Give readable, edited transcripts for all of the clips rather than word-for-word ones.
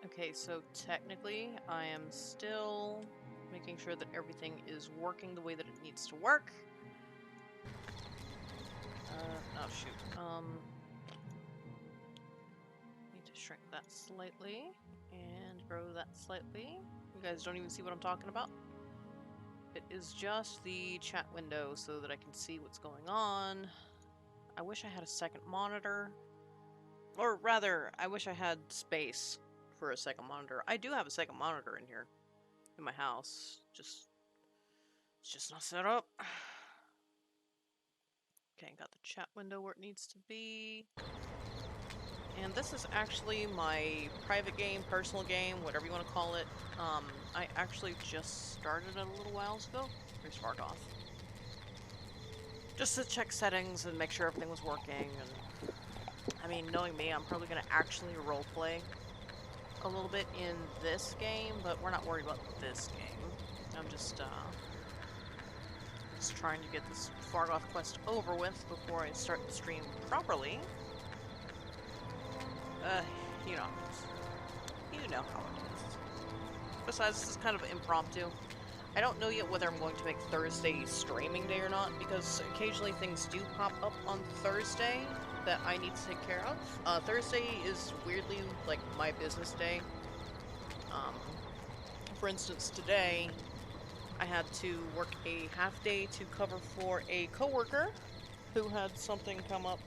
Okay, so technically I am still making sure that everything is working the way that it needs to work. Oh shoot. Need to shrink that slightly and grow that slightly. You guys don't even see what I'm talking about. It is just the chat window so that I can see what's going on. I wish I had a second monitor. Or rather, I wish I had space for a second monitor. I do have a second monitor in here. In my house. It's just not set up. Okay, got the chat window where it needs to be. And this is actually my private game, personal game, whatever you want to call it. I actually just started it a little while ago. Here's Fargoth. Just to check settings and make sure everything was working. And I mean, knowing me, I'm probably going to actually roleplay a little bit in this game, but we're not worried about this game. I'm just trying to get this Fargoth quest over with before I start the stream properly. You know, how it is. Besides, this is kind of impromptu. I don't know yet whether I'm going to make Thursday streaming day or not, because occasionally things do pop up on Thursday that I need to take care of. Thursday is weirdly, like, my business day. For instance, today, I had to work a half day to cover for a coworker who had something come up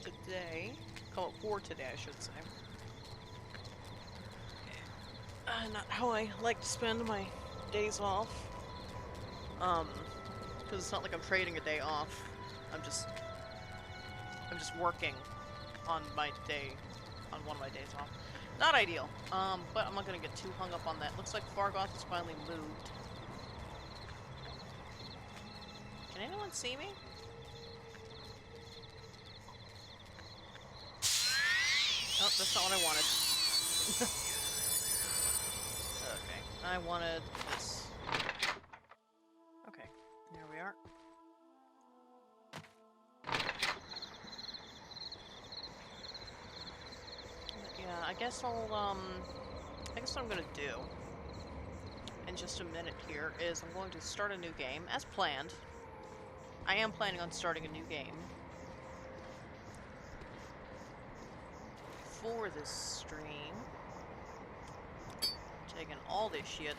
today. Come up for today, I should say. Not how I like to spend my days off. Because it's not like I'm trading a day off. I'm just working on my day, on one of my days off. Not ideal. But I'm not gonna get too hung up on that. Looks like Fargoth has finally moved. Can anyone see me? Oh, that's not what I wanted. Okay, I wanted this. Okay, there we are. Yeah, I guess what I'm gonna do in just a minute here is I'm going to start a new game, as planned. I am planning on starting a new game for this stream. Taking all this shit,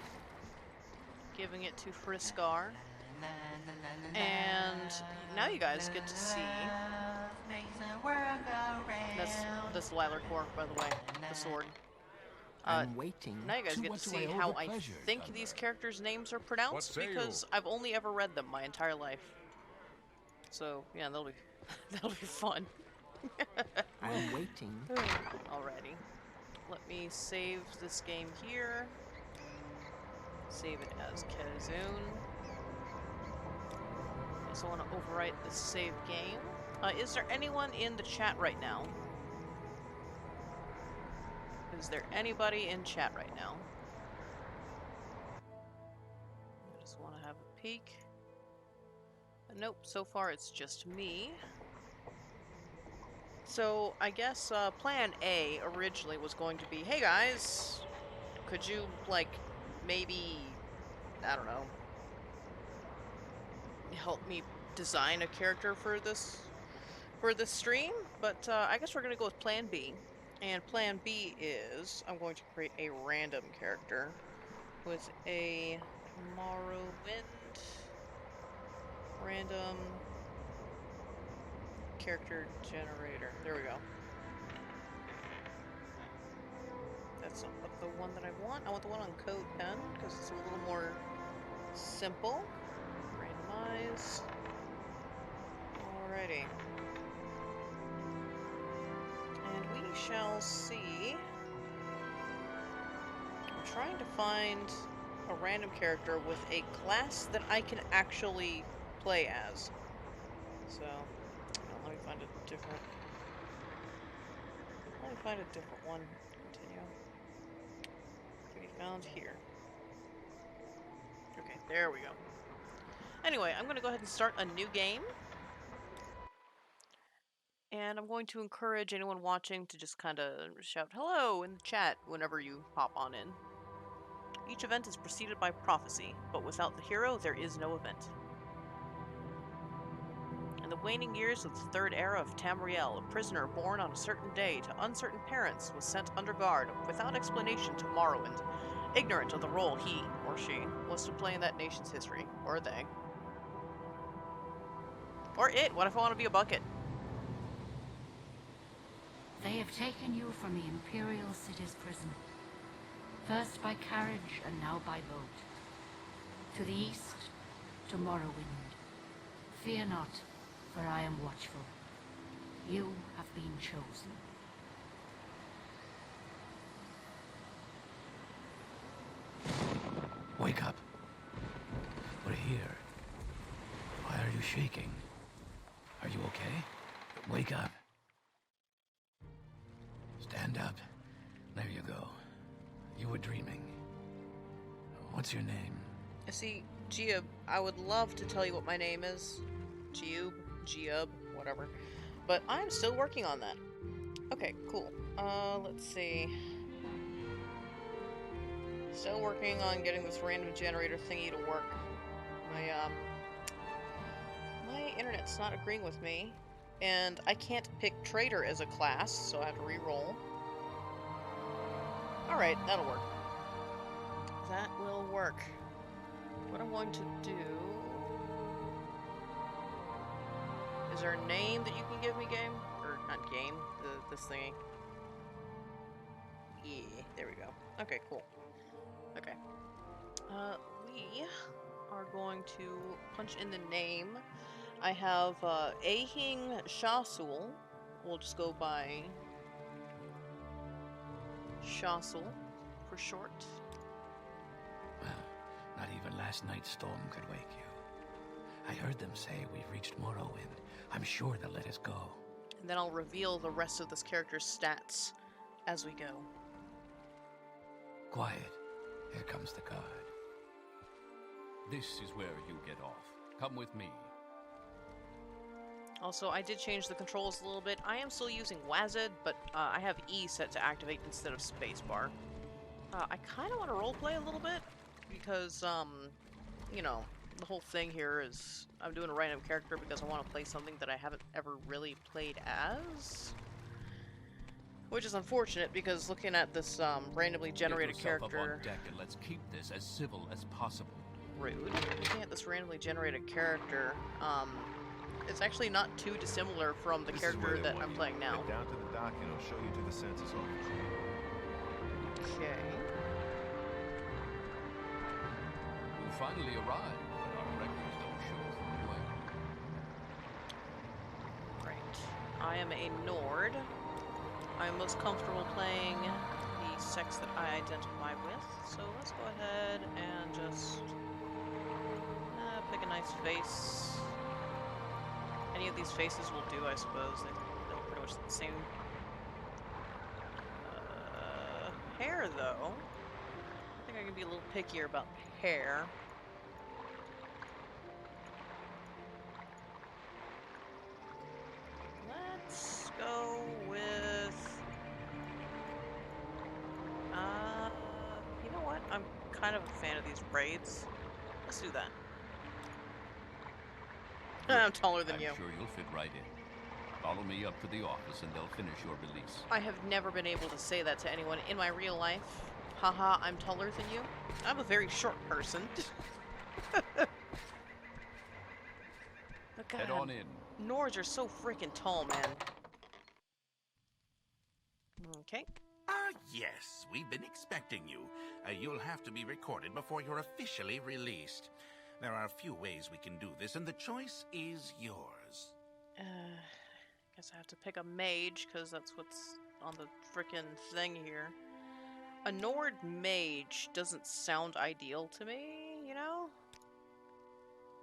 giving it to Friskar, and now you guys get to see. That's Lilarcore, by the way, the sword. I'm waiting. Now you guys get to see how I think these characters' names are pronounced, because I've only ever read them my entire life. So yeah, that'll be fun. I'm waiting. Alrighty. Let me save this game here. Save it as Kazun. So I want to overwrite this save game. Is there anyone in the chat right now? Is there anybody in chat right now? I just want to have a peek. Nope, so far it's just me. So I guess plan A originally was going to be, hey guys, could you, like, maybe, I don't know, help me design a character for this stream? But I guess we're gonna go with plan B. And plan B is I'm going to create a random character with a Morrowind random character generator. There we go. That's not the one that I want. I want the one on Code Pen because it's a little more simple. Randomize. Alrighty. And we shall see. I'm trying to find a random character with a class that I can actually play as. So, let me find a different one. Continue. To be found here. Okay, there we go. Anyway, I'm gonna go ahead and start a new game. and I'm going to encourage anyone watching to just kind of shout hello in the chat whenever you hop on in. Each event is preceded by prophecy, but without the hero, there is no event. In the waning years of the Third Era of Tamriel, a prisoner born on a certain day to uncertain parents was sent under guard without explanation to Morrowind, ignorant of the role he, or she, was to play in that nation's history. Or they. Or it. What if I want to be a bucket? They have taken you from the Imperial City's prison. First by carriage and now by boat. To the east, to Morrowind. Fear not, for I am watchful. You have been chosen. Wake up. We're here. Why are you shaking? Are you okay? Wake up. Stand up. There you go. You were dreaming. What's your name? See, Geob, I would love to tell you what my name is. Geob, whatever. But I'm still working on that. Okay, cool. Let's see. Still working on getting this random generator thingy to work. My internet's not agreeing with me. And I can't pick Trader as a class, so I have to re-roll. Alright, that'll work. That will work. What I'm going to do... Is there a name that you can give me, game? Or, not game, this thingy. Yeah, there we go. Okay, cool. Okay. We are going to punch in the name. I have, Ahing Shasul. We'll just go by Shasul for short. Well, not even last night's storm could wake you. I heard them say we've reached Morrowind. I'm sure they'll let us go. And then I'll reveal the rest of this character's stats as we go. Quiet. Here comes the guard. This is where you get off. Come with me. Also, I did change the controls a little bit. I am still using WASD, but I have E set to activate instead of spacebar. I kind of want to roleplay a little bit, because, you know, the whole thing here is I'm doing a random character because I want to play something that I haven't ever really played as. Which is unfortunate, because looking at this randomly generated character... Get yourself up on deck and let's keep this as civil as possible. Rude. Looking at this randomly generated character, it's actually not too dissimilar from the character that I'm playing now. Head down to the dock and I'll show you to the census office. Okay. You finally arrived, but our records don't show from when. Right. I am a Nord. I'm most comfortable playing the sex that I identify with, so let's go ahead and just pick a nice face. Any of these faces will do, I suppose. They're pretty much the same. Hair, though. I think I can be a little pickier about hair. Let's go with... you know what? I'm kind of a fan of these braids. Let's do that. I'm taller than you. I'm sure you'll fit right in. Follow me up to the office and they'll finish your release. I have never been able to say that to anyone in my real life. Haha, I'm taller than you. I'm a very short person. God, Head on in. Nords are so freaking tall, man. Okay. Yes, we've been expecting you. You'll have to be recorded before you're officially released. There are a few ways we can do this, and the choice is yours. Guess I have to pick a mage, because that's what's on the frickin' thing here. A Nord mage doesn't sound ideal to me, you know?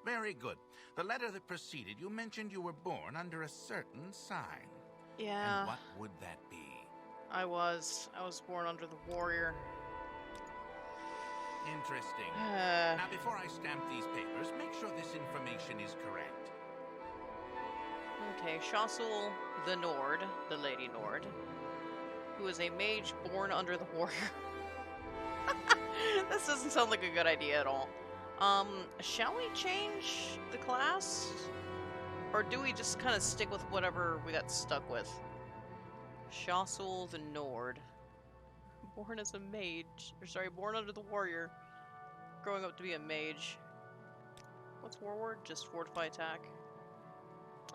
Very good. The letter that preceded you mentioned you were born under a certain sign. Yeah. And what would that be? I was born under the warrior. Interesting. Now, before I stamp these papers, make sure this information is correct. Okay, Shossul the Nord, the Lady Nord, who is a mage born under the warrior. This doesn't sound like a good idea at all. Shall we change the class? Or do we just kind of stick with whatever we got stuck with? Shossul the Nord. Born as a mage. Or sorry, born under the warrior. Growing up to be a mage. What's Warward? Just fortify attack.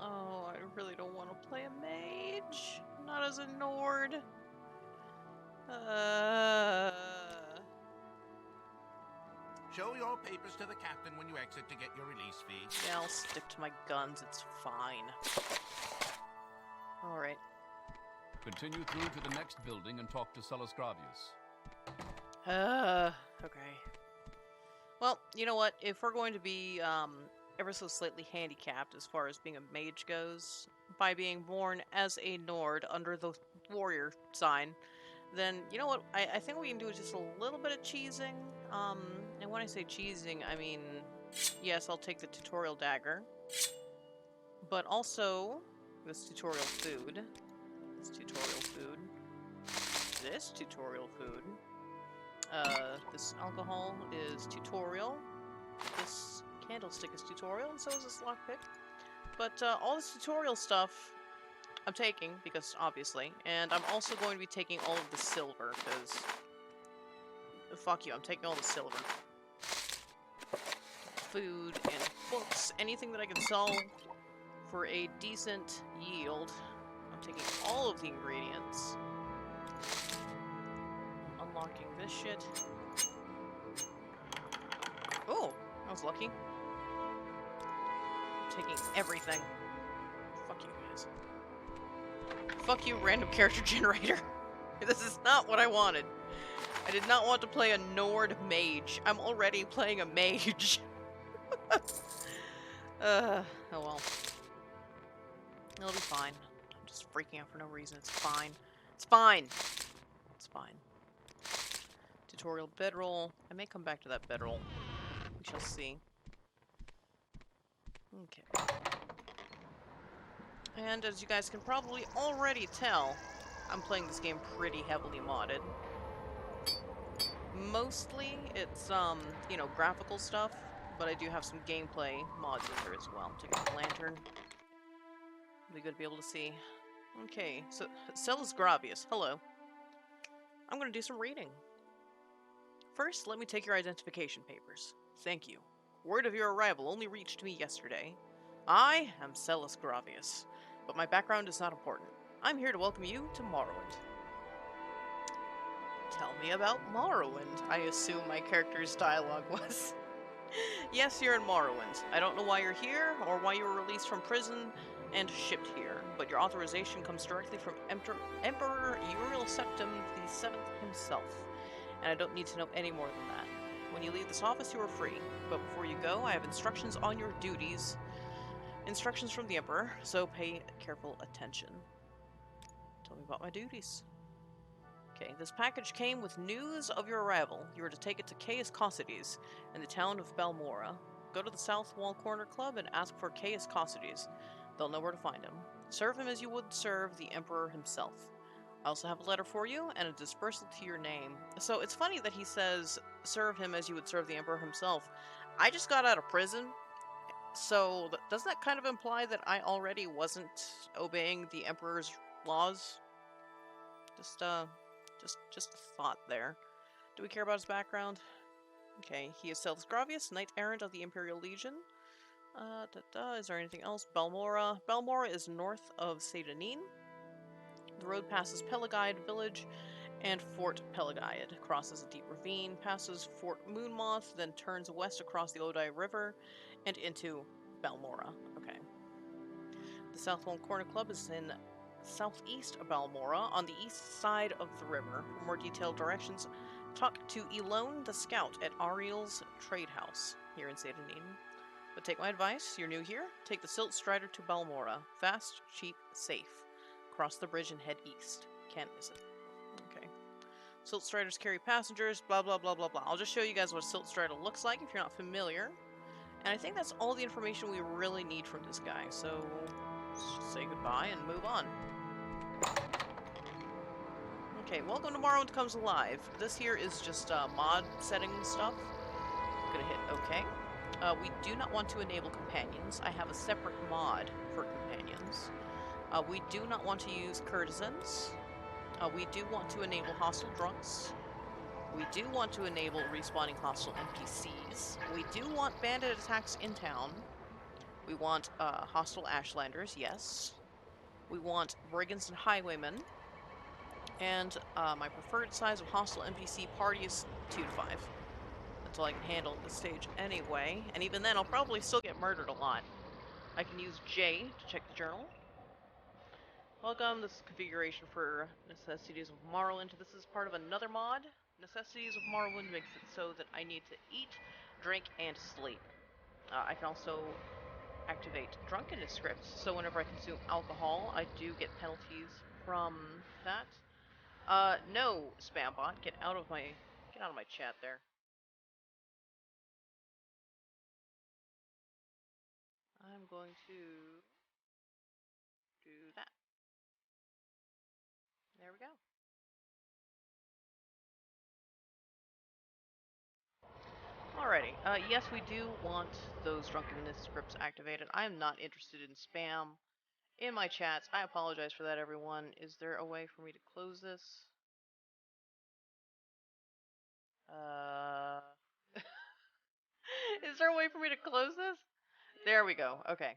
Oh, I really don't want to play a mage. Not as a Nord. Show your papers to the captain when you exit to get your release fee. Yeah, I'll stick to my guns. It's fine. Alright. Continue through to the next building and talk to Sellus Gravius. Okay. Well, you know what? If we're going to be, ever so slightly handicapped as far as being a mage goes, by being born as a Nord under the warrior sign, then, you know what? I think we can do just a little bit of cheesing. And when I say cheesing, I mean, yes, I'll take the tutorial dagger. But also, this tutorial food. This tutorial food. This tutorial food. This alcohol is tutorial. This candlestick is tutorial, and so is this lockpick. But all this tutorial stuff I'm taking, because obviously, and I'm also going to be taking all of the silver, because fuck you, I'm taking all the silver. Food and books, anything that I can sell for a decent yield. I'm taking all of the ingredients. Unlocking this shit. Oh, I was lucky. I'm taking everything. Fuck you guys. Fuck you, random character generator. This is not what I wanted. I did not want to play a Nord mage. I'm already playing a mage. Oh well. It'll be fine. I'm just freaking out for no reason. It's fine. It's fine. It's fine. Tutorial bedroll. I may come back to that bedroll. We shall see. Okay. And as you guys can probably already tell, I'm playing this game pretty heavily modded. Mostly it's, you know, graphical stuff, but I do have some gameplay mods in there as well. I'm taking a lantern. Be good to be able to see. Okay, so Sellus Gravius, hello. I'm gonna do some reading. First, let me take your identification papers. Thank you. Word of your arrival only reached me yesterday. I am Sellus Gravius, but my background is not important. I'm here to welcome you to Morrowind. Tell me about Morrowind, I assume my character's dialogue was. Yes, you're in Morrowind. I don't know why you're here, or why you were released from prison and shipped here, but your authorization comes directly from Emperor Uriel Septim VII himself, and I don't need to know any more than that. When you leave this office, you are free, but before you go, I have instructions on your duties. Instructions from the Emperor, so pay careful attention. Tell me about my duties. Okay, this package came with news of your arrival. You are to take it to Caius Causides in the town of Balmora. Go to the South Wall Corner Club and ask for Caius Causides. They'll know where to find him. Serve him as you would serve the Emperor himself. I also have a letter for you and a dispersal to your name. So it's funny that he says, serve him as you would serve the Emperor himself. I just got out of prison, so doesn't that kind of imply that I already wasn't obeying the Emperor's laws? Just a thought there. Do we care about his background? Okay, he is Sellus Gravius, Knight Errant of the Imperial Legion. Is there anything else? Balmora. Balmora is north of Seyda Neen. The road passes Pelagiad Village and Fort Pelagiad, crosses a deep ravine, passes Fort Moonmoth, then turns west across the Odai River and into Balmora. Okay. The Southwell Corner Club is in southeast of Balmora, on the east side of the river. For more detailed directions, talk to Elone the Scout at Ariel's Trade House, here in Seyda Neen. But take my advice, you're new here, take the Silt Strider to Balmora. Fast, cheap, safe. Cross the bridge and head east. Can't miss it. Okay. Silt Striders carry passengers, blah blah blah blah blah. I'll just show you guys what a Silt Strider looks like if you're not familiar. And I think that's all the information we really need from this guy, so Let's just say goodbye and move on. Okay, welcome to Morrowind Comes Alive. This here is just mod setting stuff. I'm gonna hit OK. We do not want to enable companions. I have a separate mod for companions. We do not want to use courtesans. We do want to enable hostile drunks. We do want to enable respawning hostile NPCs. We do want bandit attacks in town. We want hostile ashlanders, yes. We want brigands and highwaymen. And my preferred size of hostile NPC party is 2 to 5. That's all I can handle at this stage anyway. And even then, I'll probably still get murdered a lot. I can use J to check the journal. Welcome, this is configuration for Necessities of Morrowind. This is part of another mod. Necessities of Morrowind makes it so that I need to eat, drink, and sleep. I can also activate drunkenness scripts, so whenever I consume alcohol, I do get penalties from that. No, Spambot, get out of my chat there. I'm going to do that. There we go. Alrighty, yes, we do want those drunkenness scripts activated. I am not interested in spam in my chats. I apologize for that, everyone. Is there a way for me to close this? Is there a way for me to close this? There we go. Okay.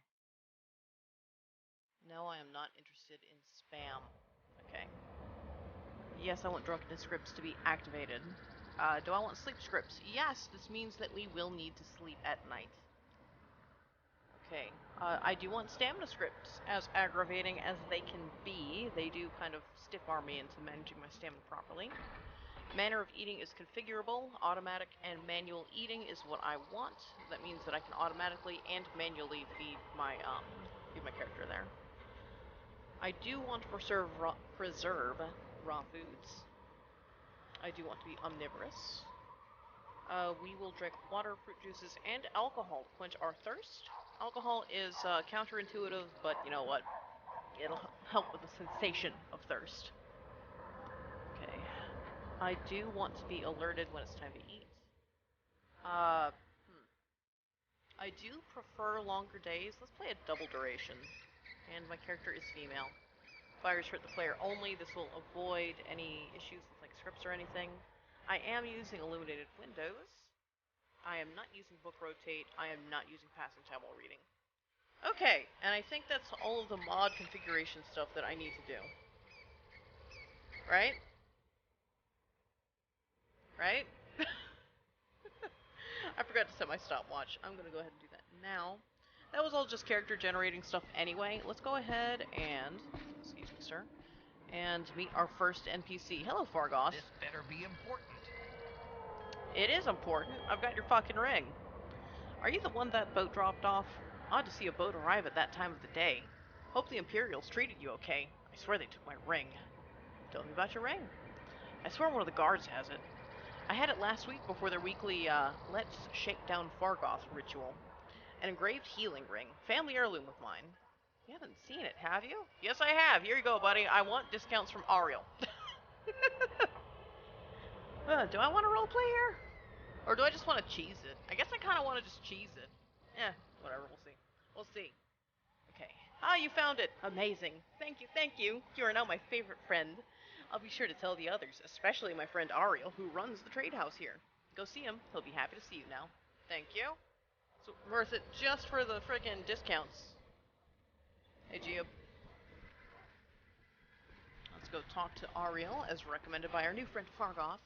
No, I am not interested in spam. Okay. Yes, I want drunkenness scripts to be activated. Do I want sleep scripts? Yes, this means that we will need to sleep at night. Okay. I do want stamina scripts, as aggravating as they can be. They do kind of stiff arm me into managing my stamina properly. Manner of eating is configurable. Automatic and manual eating is what I want. That means that I can automatically and manually feed my character there. I do want to preserve raw foods. I do want to be omnivorous. We will drink water, fruit juices, and alcohol to quench our thirst. Alcohol is counterintuitive, but you know what? It'll help with the sensation of thirst. Okay. I do want to be alerted when it's time to eat. I do prefer longer days. Let's play a double duration. And my character is female. Fires hurt the player only. This will avoid any issues with like scripts or anything. I am using illuminated windows. I am not using book rotate. I am not using passing time while reading. Okay, and I think that's all of the mod configuration stuff that I need to do. Right? Right? I forgot to set my stopwatch. I'm gonna go ahead and do that now. That was all just character generating stuff anyway. Let's go ahead and, excuse me, sir, and meet our first NPC. Hello, Fargoth. This better be important. It is important. I've got your fucking ring. Are you the one that boat dropped off? Odd to see a boat arrive at that time of the day. Hope the Imperials treated you okay. I swear they took my ring. Tell me about your ring. I swear one of the guards has it. I had it last week before their weekly, Let's Shake Down Fargoth ritual. An engraved healing ring. Family heirloom with mine. You haven't seen it, have you? Yes, I have. Here you go, buddy. I want discounts from Ariel. Do I want to roleplay here? Or do I just want to cheese it? I guess I kind of want to just cheese it. Whatever. We'll see. We'll see. Okay. Ah, you found it. Amazing. Thank you, thank you. You are now my favorite friend. I'll be sure to tell the others, especially my friend Ariel, who runs the trade house here. Go see him. He'll be happy to see you now. Thank you. It's worth it just for the frickin' discounts. Hey, Geo. Let's go talk to Ariel, as recommended by our new friend Fargoth.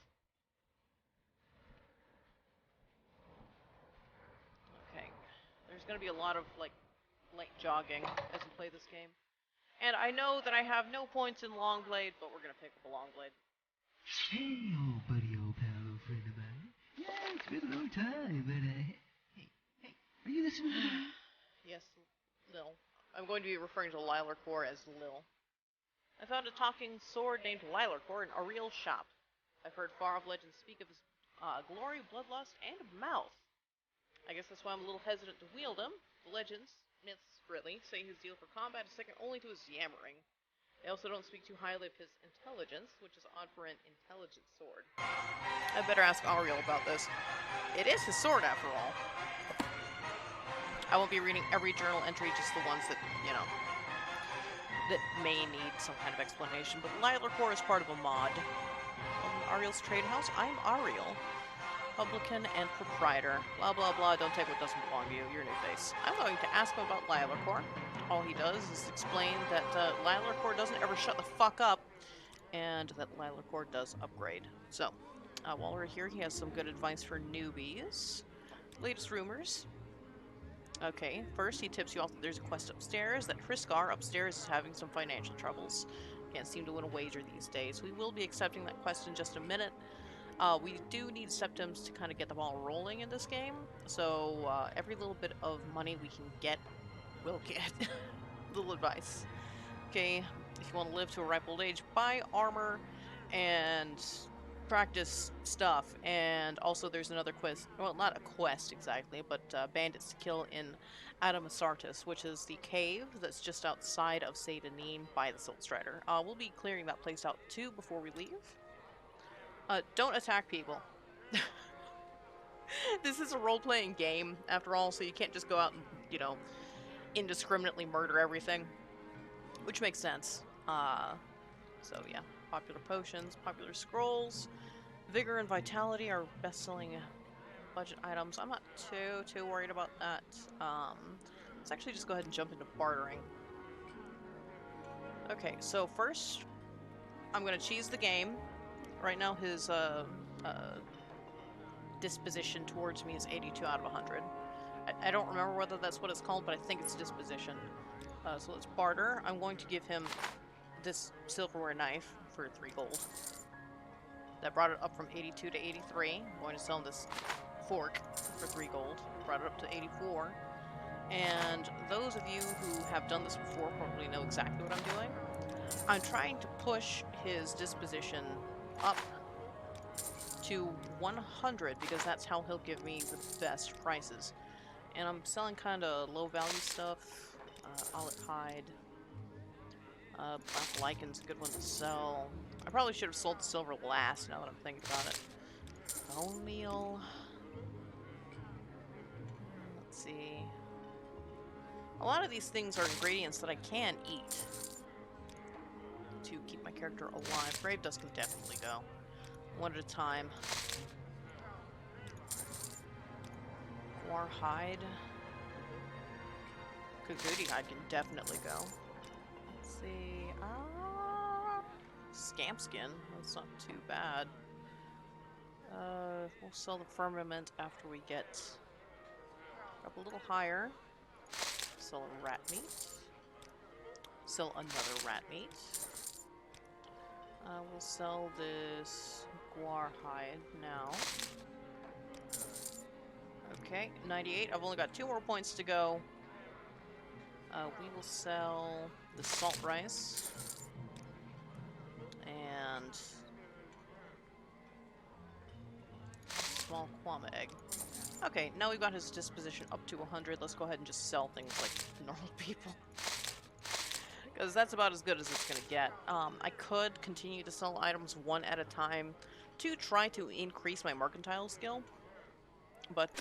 Okay. There's gonna be a lot of, like, light jogging as we play this game. And I know that I have no points in Longblade, but we're gonna pick up a Longblade. Hey, old buddy, old pal, old friend of mine. Yeah, it's been a long time, but, hey, are you listening to me? Yes, Lil. I'm going to be referring to Lilacor as Lil. I found a talking sword named Lilacor in Ariel's shop. I've heard far off legends speak of his glory, bloodlust, and mouth. I guess that's why I'm a little hesitant to wield him. The legends, myths, really, say his zeal for combat is second only to his yammering. They also don't speak too highly of his intelligence, which is odd for an intelligent sword. I better ask Ariel about this. It is his sword, after all. I won't be reading every journal entry, just the ones that, you know, that may need some kind of explanation. But Lilar Core is part of a mod. Ariel's Trade House. I'm Ariel, publican and proprietor. Blah blah blah. Don't take what doesn't belong to you. You're a new face. I'm going to ask him about Lilar Core. All he does is explain that Lilar Core doesn't ever shut the fuck up, and that Lilar Core does upgrade. So, while we're here, he has some good advice for newbies. Latest rumors. Okay, first he tips you off that there's a quest upstairs, that Hriscar upstairs is having some financial troubles. Can't seem to win a wager these days. We will be accepting that quest in just a minute. We do need septims to kind of get the ball rolling in this game, so every little bit of money we can get, we'll get. Little advice. Okay, if you want to live to a ripe old age, buy armor and practice stuff. And also there's another quest, well, not a quest exactly, but bandits to kill in Adamasartus, which is the cave that's just outside of Seyda Neen by the Silt Strider. We'll be clearing that place out too before we leave. Don't attack people. This is a role-playing game, after all, so you can't just go out and, you know, indiscriminately murder everything. Which makes sense. So yeah, popular potions, popular scrolls, vigor and vitality are best-selling budget items. I'm not too worried about that. Let's actually just go ahead and jump into bartering. Okay, so first, I'm gonna cheese the game. Right now, his disposition towards me is 82 out of 100. I don't remember whether that's what it's called, but I think it's disposition. So let's barter. I'm going to give him this silverware knife for 3 gold. That brought it up from 82 to 83. I'm going to sell him this fork for 3 gold. Brought it up to 84. And those of you who have done this before probably know exactly what I'm doing. I'm trying to push his disposition up to 100 because that's how he'll give me the best prices. And I'm selling kind of low value stuff. Owlet hide. Black lichen's a good one to sell. I probably should have sold the silver last now that I'm thinking about it. Bone meal. Let's see. A lot of these things are ingredients that I can eat to keep my character alive. Grave dust can definitely go. One at a time. War hide. Kagudi hide can definitely go. Let's see. Scamp skin. That's not too bad. We'll sell the firmament after we get up a little higher. Sell a rat meat. Sell another rat meat. We'll sell this guar hide now. Okay, 98. I've only got 2 more points to go. We will sell the salt rice. And small kwama egg. Okay, now we've got his disposition up to 100. Let's go ahead and just sell things like normal people. Because that's about as good as it's going to get. I could continue to sell items one at a time to try to increase my mercantile skill. But,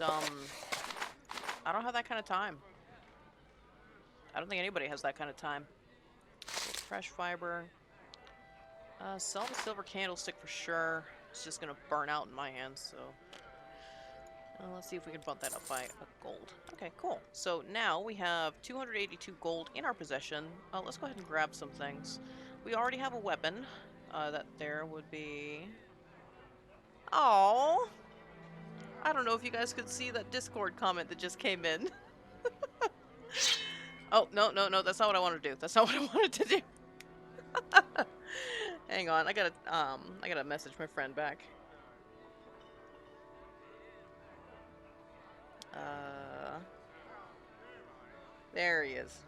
I don't have that kind of time. I don't think anybody has that kind of time. So fresh fiber. Sell the silver candlestick for sure. It's just going to burn out in my hands, so... let's see if we can bump that up by a gold. Okay, cool. So now we have 282 gold in our possession. Let's go ahead and grab some things. We already have a weapon. That there would be... Oh, I don't know if you guys could see that Discord comment that just came in. Oh, no, that's not what I wanted to do. That's not what I wanted to do. Hang on, I gotta message my friend back. There he is.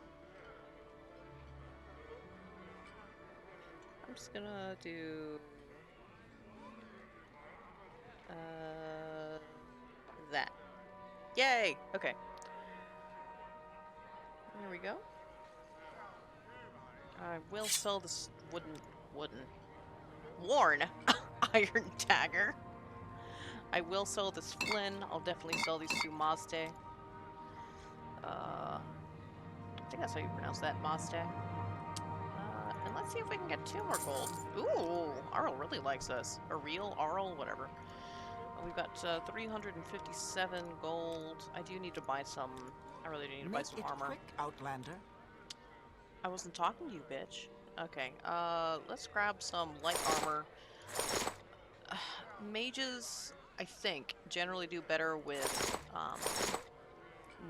I'm just gonna do that. Yay! Okay. There we go. I will sell this worn iron dagger. I will sell this Flynn. I'll definitely sell these two Mazde. I think that's how you pronounce that, Mazde. And let's see if we can get 2 more gold. Ooh, Arl really likes us. Or real Arl, whatever. We've got 357 gold. I do need to buy some. I really do need to buy some armor. Quick, Outlander. I wasn't talking to you, bitch. Okay, let's grab some light armor. Mages, I think, generally do better with,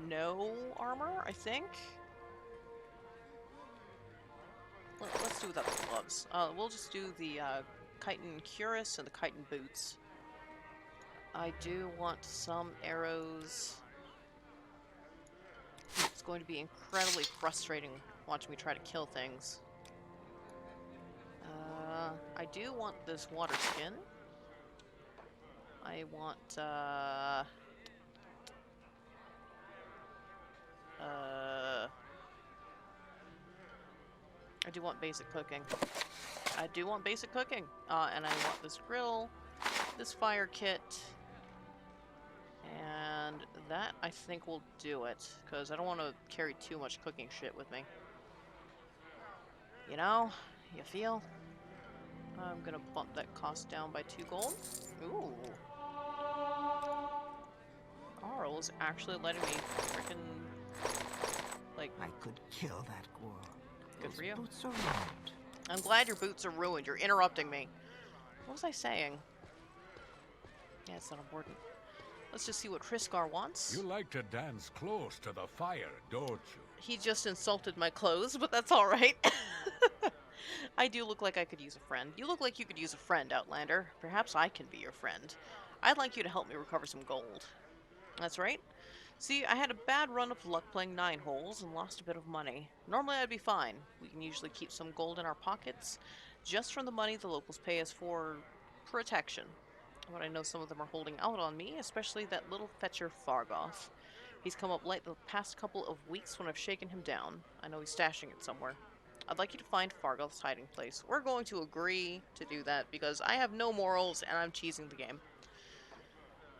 no armor, I think. Let's do without the gloves. We'll just do the, chitin cuirass and the chitin boots. I do want some arrows. It's going to be incredibly frustrating watching me try to kill things. I do want this water skin. I want, I do want basic cooking. I do want basic cooking. And I want this grill, this fire kit, and that, I think, will do it. Because I don't want to carry too much cooking shit with me. You know? You feel? I'm gonna bump that cost down by 2 gold. Ooh. Arl is actually letting me freaking, like... I could kill that Ghoul. Good for you. Boots are ruined. I'm glad your boots are ruined. You're interrupting me. What was I saying? Yeah, it's not important. Let's just see what Triskar wants. You like to dance close to the fire, don't you? He just insulted my clothes, but that's alright. I do look like I could use a friend. You look like you could use a friend, Outlander. Perhaps I can be your friend. I'd like you to help me recover some gold. That's right. See, I had a bad run of luck playing 9 holes and lost a bit of money. Normally I'd be fine. We can usually keep some gold in our pockets, just from the money the locals pay us for protection. But I know some of them are holding out on me, especially that little fetcher Fargoth. He's come up late the past couple of weeks when I've shaken him down. I know he's stashing it somewhere. I'd like you to find Fargoth's hiding place. We're going to agree to do that because I have no morals and I'm cheesing the game.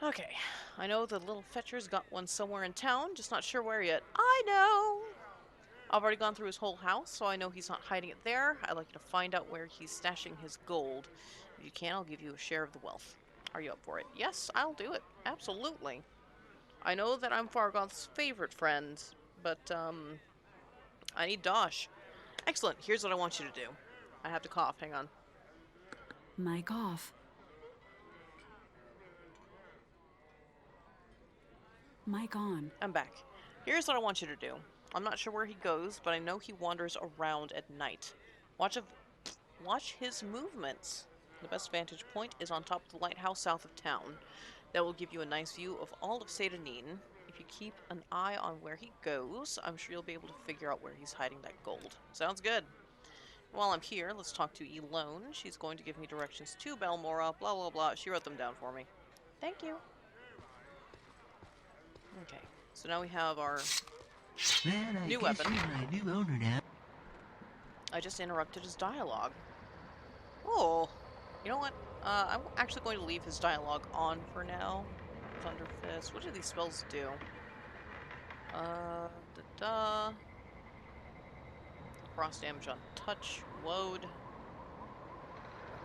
Okay, I know the little fetcher's got one somewhere in town, just not sure where yet. I know! I've already gone through his whole house, so I know he's not hiding it there. I'd like you to find out where he's stashing his gold. If you can, I'll give you a share of the wealth. Are you up for it? Yes, I'll do it. Absolutely. I know that I'm Fargoth's favorite friend, but, I need dosh. Excellent. Here's what I want you to do. I have to cough. Hang on. My cough. Mic on. I'm back. Here's what I want you to do. I'm not sure where he goes, but I know he wanders around at night. Watch his movements. The best vantage point is on top of the lighthouse south of town. That will give you a nice view of all of Seyda Neen. If you keep an eye on where he goes, I'm sure you'll be able to figure out where he's hiding that gold. Sounds good. While I'm here, let's talk to Elone. She's going to give me directions to Belmora, blah blah blah. She wrote them down for me. Thank you. Okay, so now we have our Well, I new guess weapon. you're my new owner now. I just interrupted his dialogue. Oh, you know what? I'm actually going to leave his dialogue on for now. Thunder Fist. What do these spells do? Cross damage on touch. Woad.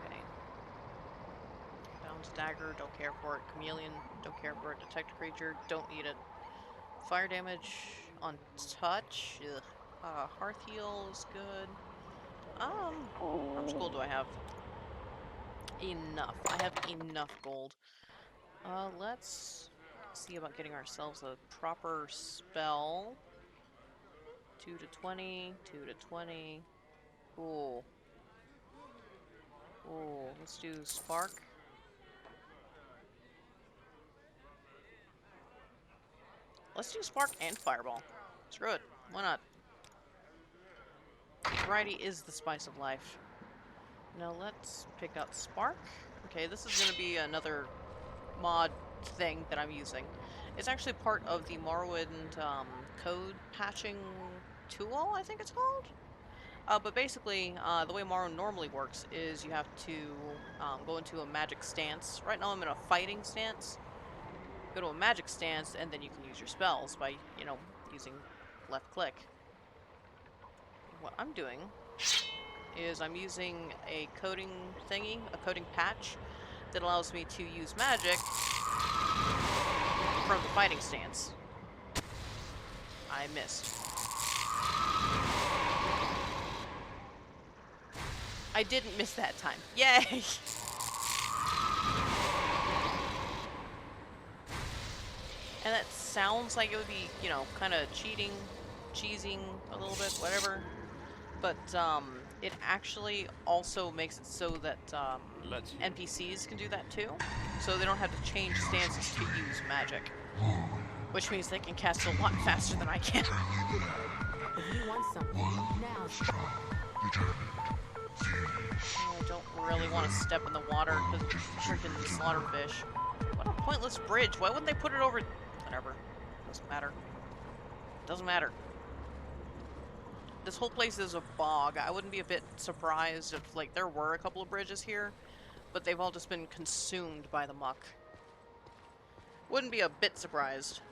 Okay. Bound dagger. Don't care for it. Chameleon. Don't care for it. Detect a creature. Don't need it. Fire damage on touch. Ugh. Hearth heal is good. How much gold do I have? Enough. I have enough gold. Let's see about getting ourselves a proper spell. 2 to 20, 2 to 20. Ooh. Ooh, let's do Spark. Let's do Spark and Fireball. Screw it. Why not? Variety is the spice of life. Now let's pick out Spark. Okay, this is going to be another mod thing that I'm using. It's actually part of the Morrowind code patching tool, I think it's called. But basically, the way Morrowind normally works is you have to go into a magic stance. Right now I'm in a fighting stance. Go to a magic stance, and then you can use your spells by, you know, using left click. What I'm doing is I'm using a coding thingy, a coding patch, that allows me to use magic from the fighting stance. I missed. I didn't miss that time. Yay! And that sounds like it would be, you know, kind of cheating, cheesing a little bit, whatever. But it actually also makes it so that NPCs can do that too. So they don't have to change stances to use magic. Which means they can cast a lot faster than I can. If you want something, now's the time. I don't really want to step in the water because of freaking slaughterfish. What a pointless bridge. Why wouldn't they put it over... Whatever. Doesn't matter. Doesn't matter. This whole place is a bog. I wouldn't be a bit surprised if, like, there were a couple of bridges here, but they've all just been consumed by the muck. Wouldn't be a bit surprised.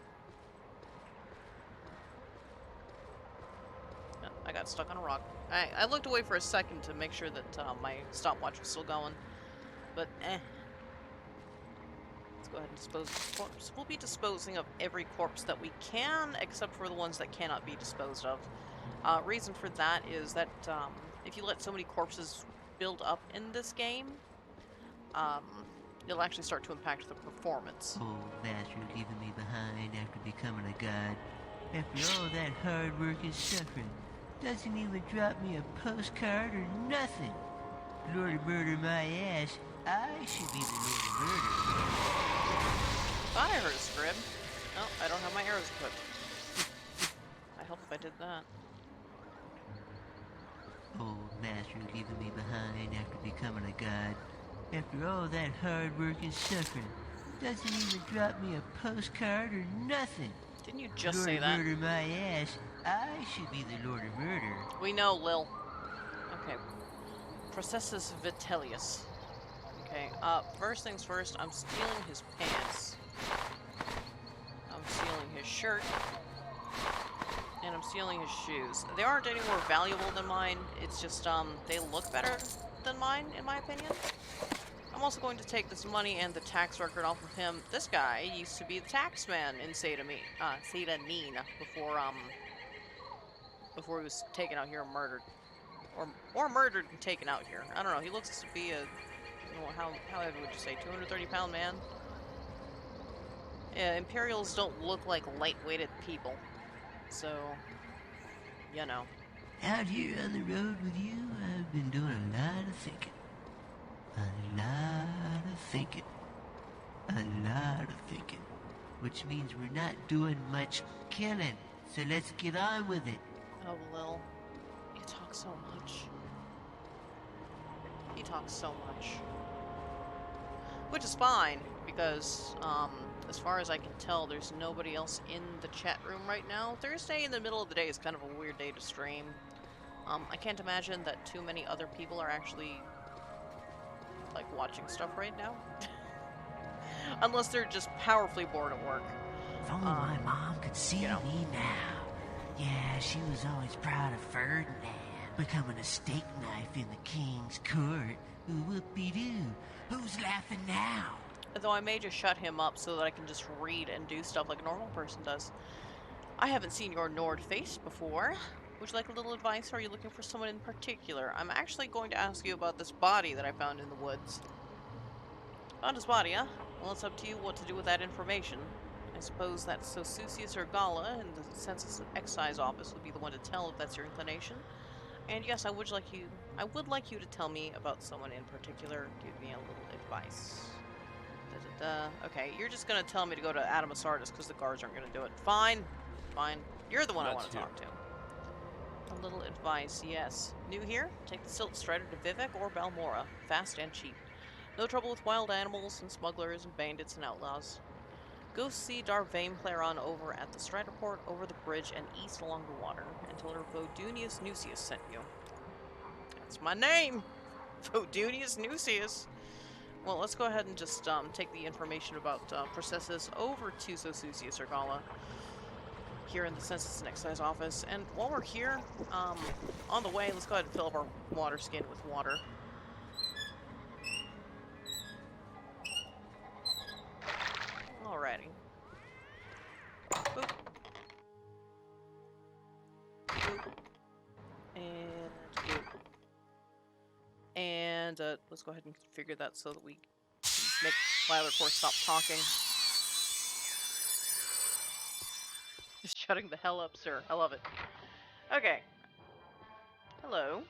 Oh, I got stuck on a rock. I looked away for a second to make sure that my stopwatch was still going, but Let's go ahead and dispose of the corpse. We'll be disposing of every corpse that we can, except for the ones that cannot be disposed of. Reason for that is that if you let so many corpses build up in this game, it'll actually start to impact the performance. Oh, master leaving me behind after becoming a god. After all that hard work and suffering, doesn't even drop me a postcard or nothing. Lord of murder my ass, I should be the Lord of murder. Thought I heard a scrib. Oh, I don't have my arrows equipped. I hope if I did that. Oh, master leaving me behind after becoming a god. After all that hard work and suffering, doesn't even drop me a postcard or nothing. Didn't you just Lord say of that? murder my ass, I should be the Lord of murder. We know, Lil. Okay. Processus Vitellius. Okay, first things first, I'm stealing his pants. I'm stealing his shirt. And I'm stealing his shoes. They aren't any more valuable than mine, it's just, they look better than mine, in my opinion. I'm also going to take this money and the tax record off of him. This guy used to be the tax man in Seyda Neen before he was taken out here and murdered. Or murdered and taken out here. I don't know, he looks to be a, you know, how heavy would you say, 230-pound man? Yeah, Imperials don't look like light-weighted people. So, you know. Out here on the road with you, I've been doing a lot of thinking. A lot of thinking. A lot of thinking. Which means we're not doing much killing. So let's get on with it. Oh, Lil. You talk so much. He talks so much. Which is fine, because, as far as I can tell, there's nobody else in the chat room right now. Thursday in the middle of the day is kind of a weird day to stream. I can't imagine that too many other people are actually, like, watching stuff right now. Unless they're just powerfully bored at work. If only my mom could see me now. Yeah, she was always proud of Ferdinand becoming a steak knife in the king's court. Whoop-de-doo. Who's laughing now? Though I may just shut him up so that I can just read and do stuff like a normal person does. I haven't seen your Nord face before. Would you like a little advice, or are you looking for someone in particular? I'm actually going to ask you about this body that I found in the woods. Found his body, huh? Well, it's up to you what to do with that information. I suppose that Sosusius or Gala in the Census Excise Office would be the one to tell if that's your inclination. And yes, I would like you to tell me about someone in particular. Give me a little advice. Okay, you're just gonna tell me to go to Adamus Ardis because the guards aren't gonna do it. Fine. Fine. You're the one I want to talk to. A little advice, yes. New here? Take the Silt Strider to Vivek or Balmora. Fast and cheap. No trouble with wild animals and smugglers and bandits and outlaws. Go see Darvain Claron over at the Stratoport, over the bridge, and east along the water, and tell her Vodunius Nucius sent you. That's my name! Vodunius Nucius! Well, let's go ahead and just take the information about Processus over to Sosusius Ergala here in the Census and Excise office. And while we're here, on the way, let's go ahead and fill up our water skin with water. Alrighty. Boop. Boop. And boop. And let's go ahead and configure that so that we can make Violet stop talking. Just shutting the hell up, sir. I love it. Okay. Hello.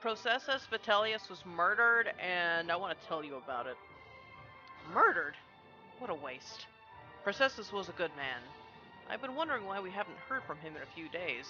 Processus Vitellius was murdered, and I want to tell you about it. Murdered? What a waste. Processus was a good man. I've been wondering why we haven't heard from him in a few days.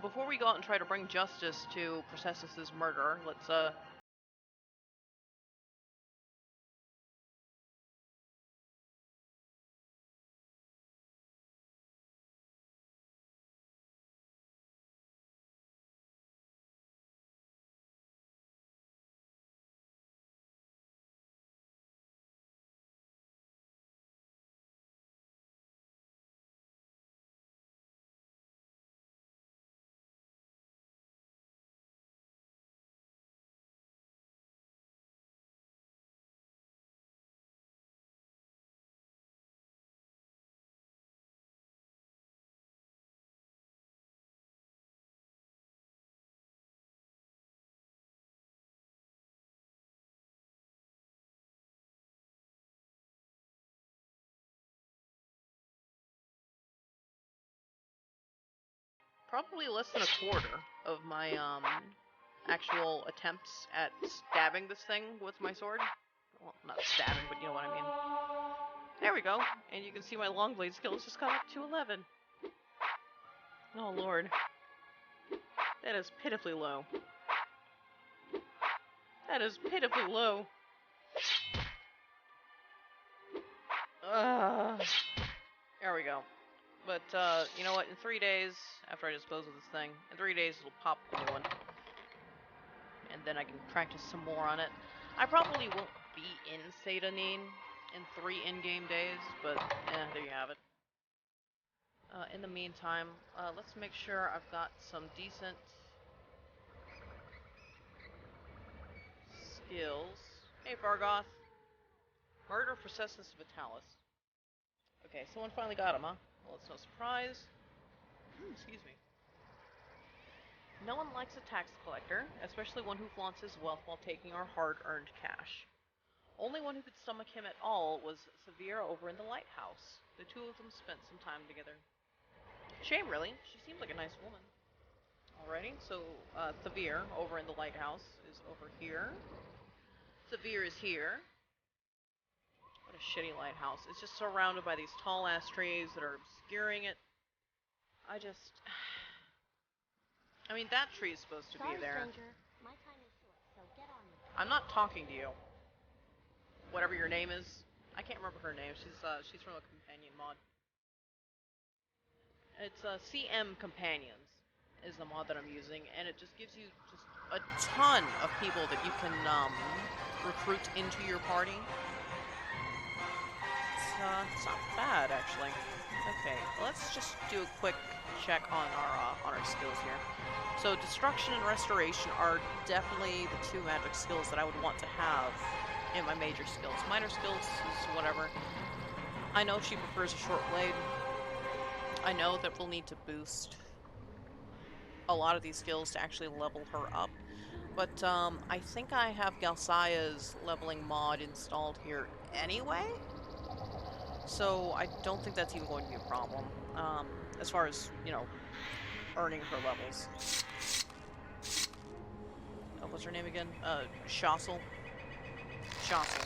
Before we go out and try to bring justice to Processus's murderer, let's probably less than a quarter of my actual attempts at stabbing this thing with my sword. Well, not stabbing, but you know what I mean. There we go. And you can see my long blade skill has just gone up to 11. Oh lord. That is pitifully low. That is pitifully low. There we go. But, you know what? In 3 days, after I dispose of this thing, in 3 days it'll pop a new one. And then I can practice some more on it. I probably won't be in Seyda, Neen in 3 in-game days, but, there you have it. In the meantime, let's make sure I've got some decent skills. Hey, Fargoth. Murder Processus Vitalis. Okay, someone finally got him, huh? Well, it's no surprise. Excuse me. No one likes a tax collector, especially one who flaunts his wealth while taking our hard-earned cash. Only one who could stomach him at all was Severe over in the lighthouse. The two of them spent some time together. Shame, really. She seems like a nice woman. Alrighty, so Severe over in the lighthouse is over here. Severe is here. What a shitty lighthouse. It's just surrounded by these tall-ass trees that are obscuring it. I mean, that tree is supposed to be there. Stranger. My time is short, so get on with it. I'm not talking to you. Whatever your name is. I can't remember her name. She's from a companion mod. It's CM Companions is the mod that I'm using, and it just gives you just a ton of people that you can recruit into your party. It's not bad actually. Okay, let's just do a quick check on our skills here. So destruction and restoration are definitely the two magic skills that I would want to have in my major skills. Minor skills is whatever. I know she prefers a short blade. I know that we'll need to boost a lot of these skills to actually level her up. But I think I have Galsaya's leveling mod installed here anyway. So I don't think that's even going to be a problem. As far as, you know, earning her levels. Oh, what's her name again? Shossel. Shossel.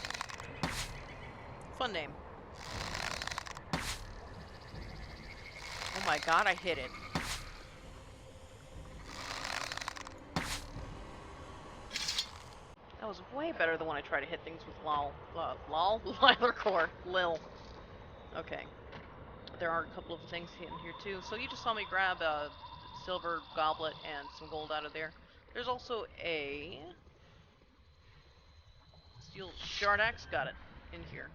Fun name. Oh my god, I hit it. That was way better than when I try to hit things with Lol. Lilar Core. Lil. Okay. There are a couple of things hidden here too. So you just saw me grab a silver goblet and some gold out of there. There's also a steel shard axe. Got it. In here.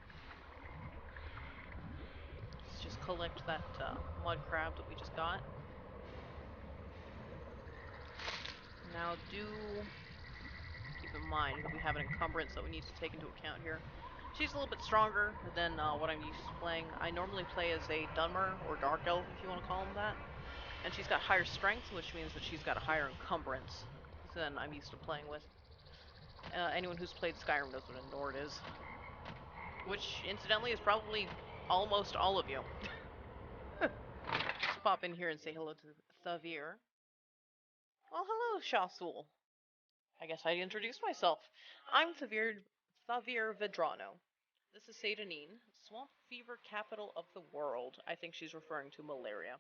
Let's just collect that mud crab that we just got. Now do keep in mind that we have an encumbrance that we need to take into account here. She's a little bit stronger than what I'm used to playing. I normally play as a Dunmer, or Dark Elf if you want to call them that. And she's got higher strength, which means that she's got a higher encumbrance than I'm used to playing with. Anyone who's played Skyrim knows what a Nord is. Which, incidentally, is probably almost all of you. Let's pop in here and say hello to Thavir. Well, hello, Shasul. I guess I'd introduce myself. I'm Thavir Vedrano. This is Seyda Neen, swamp fever capital of the world. I think she's referring to malaria.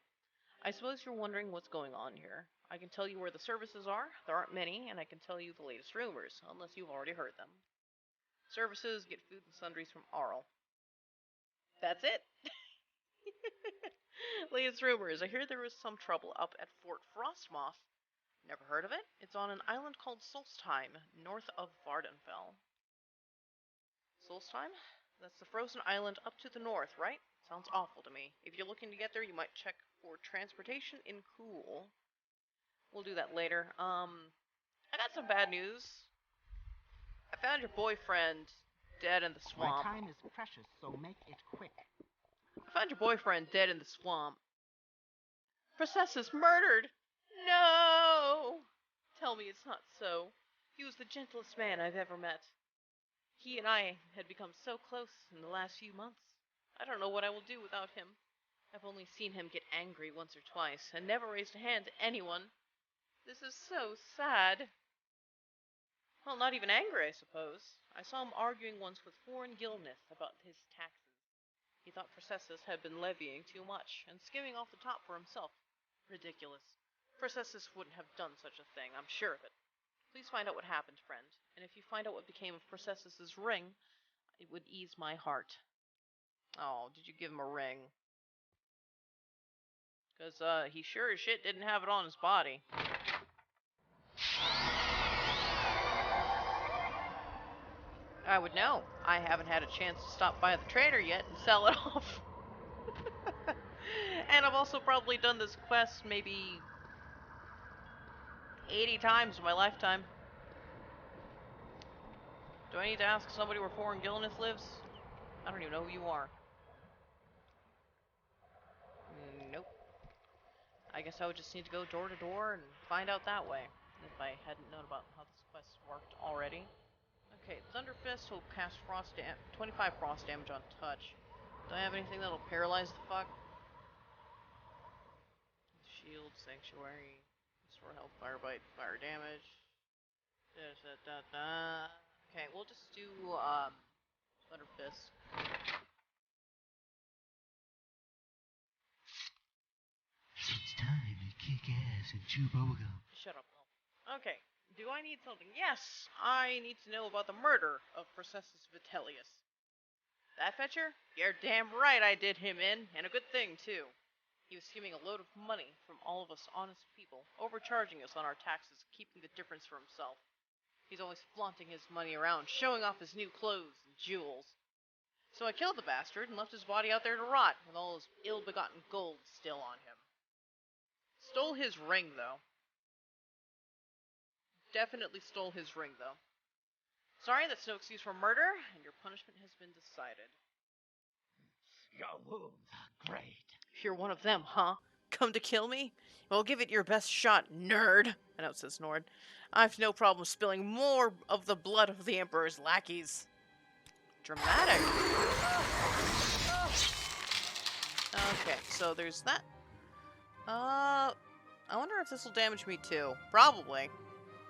I suppose you're wondering what's going on here. I can tell you where the services are. There aren't many, and I can tell you the latest rumors, unless you've already heard them. Services get food and sundries from Arl. That's it. Latest rumors. I hear there was some trouble up at Fort Frostmoth. Never heard of it? It's on an island called Solstheim, north of Vardenfell. Solstheim? That's the frozen island up to the north, right? Sounds awful to me. If you're looking to get there, you might check for transportation in Cool. We'll do that later. I got some bad news. I found your boyfriend dead in the swamp. My time is precious, so make it quick. I found your boyfriend dead in the swamp. Processus murdered! No! Tell me it's not so. He was the gentlest man I've ever met. He and I had become so close in the last few months. I don't know what I will do without him. I've only seen him get angry once or twice, and never raised a hand to anyone. This is so sad. Well, not even angry, I suppose. I saw him arguing once with foreign Gilnith about his taxes. He thought Processus had been levying too much, and skimming off the top for himself. Ridiculous. Processus wouldn't have done such a thing, I'm sure of it. Please find out what happened, friend, and if you find out what became of Processus's ring, it would ease my heart. Oh, did you give him a ring? Because, he sure as shit didn't have it on his body. I would know. I haven't had a chance to stop by the trader yet and sell it off. And I've also probably done this quest maybe 80 times in my lifetime. Do I need to ask somebody where foreign Gilnith lives? I don't even know who you are. Nope. I guess I would just need to go door to door and find out that way, if I hadn't known about how this quest worked already. Okay, Thunder Fist will cast 25 frost damage on touch. Do I have anything that'll paralyze the fuck? Shield, Sanctuary, Restore Health, Fire Bite, Fire Damage. Okay, we'll just do Thunder Fist. It's time to kick ass and chew bubblegum. Shut up, Will. Okay, Do I need something? Yes, I need to know about the murder of Processus Vitellius. That fetcher? You're damn right I did him in, and a good thing, too. He was skimming a load of money from all of us honest people, overcharging us on our taxes, keeping the difference for himself. He's always flaunting his money around, showing off his new clothes and jewels. So I killed the bastard and left his body out there to rot, with all his ill-begotten gold still on him. Stole his ring, though. Definitely stole his ring, though. Sorry, that's no excuse for murder, and your punishment has been decided. Your wounds are great. You're one of them, huh? Come to kill me? Well, give it your best shot, nerd. I know it says Nord. I've no problem spilling more of the blood of the Emperor's lackeys. Dramatic. Okay, so there's that. I wonder if this will damage me too. Probably.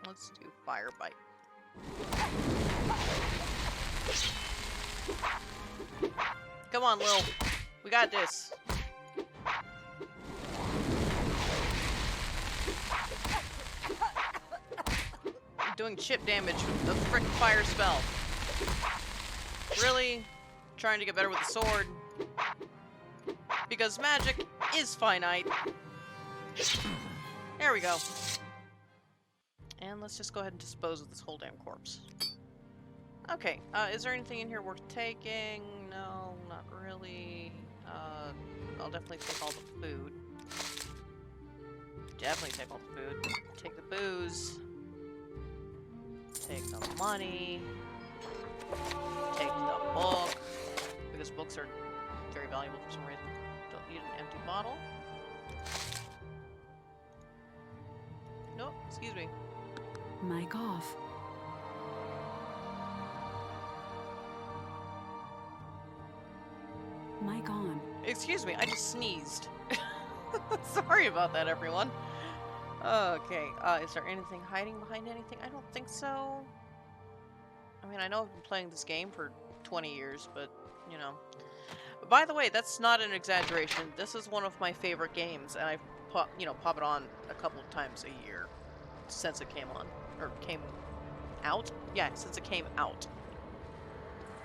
Let's do Fire Bite. Come on, Lil. We got this. I'm doing chip damage with the frickin' fire spell. Really? Trying to get better with the sword. Because magic is finite. There we go. And let's just go ahead and dispose of this whole damn corpse. Okay, is there anything in here worth taking? No, not really. I'll definitely take all the food. Definitely take all the food. Take the booze. Take the money. Take the book. Because books are very valuable for some reason. Don't need an empty bottle. Nope, excuse me. Mic off. Mic on. Excuse me, I just sneezed. Sorry about that, everyone. Okay, is there anything hiding behind anything? I don't think so. I mean, I know I've been playing this game for 20 years, but, you know. By the way, that's not an exaggeration. This is one of my favorite games, and I pop it on a couple of times a year since it came on. Or came out? Yeah, since it came out.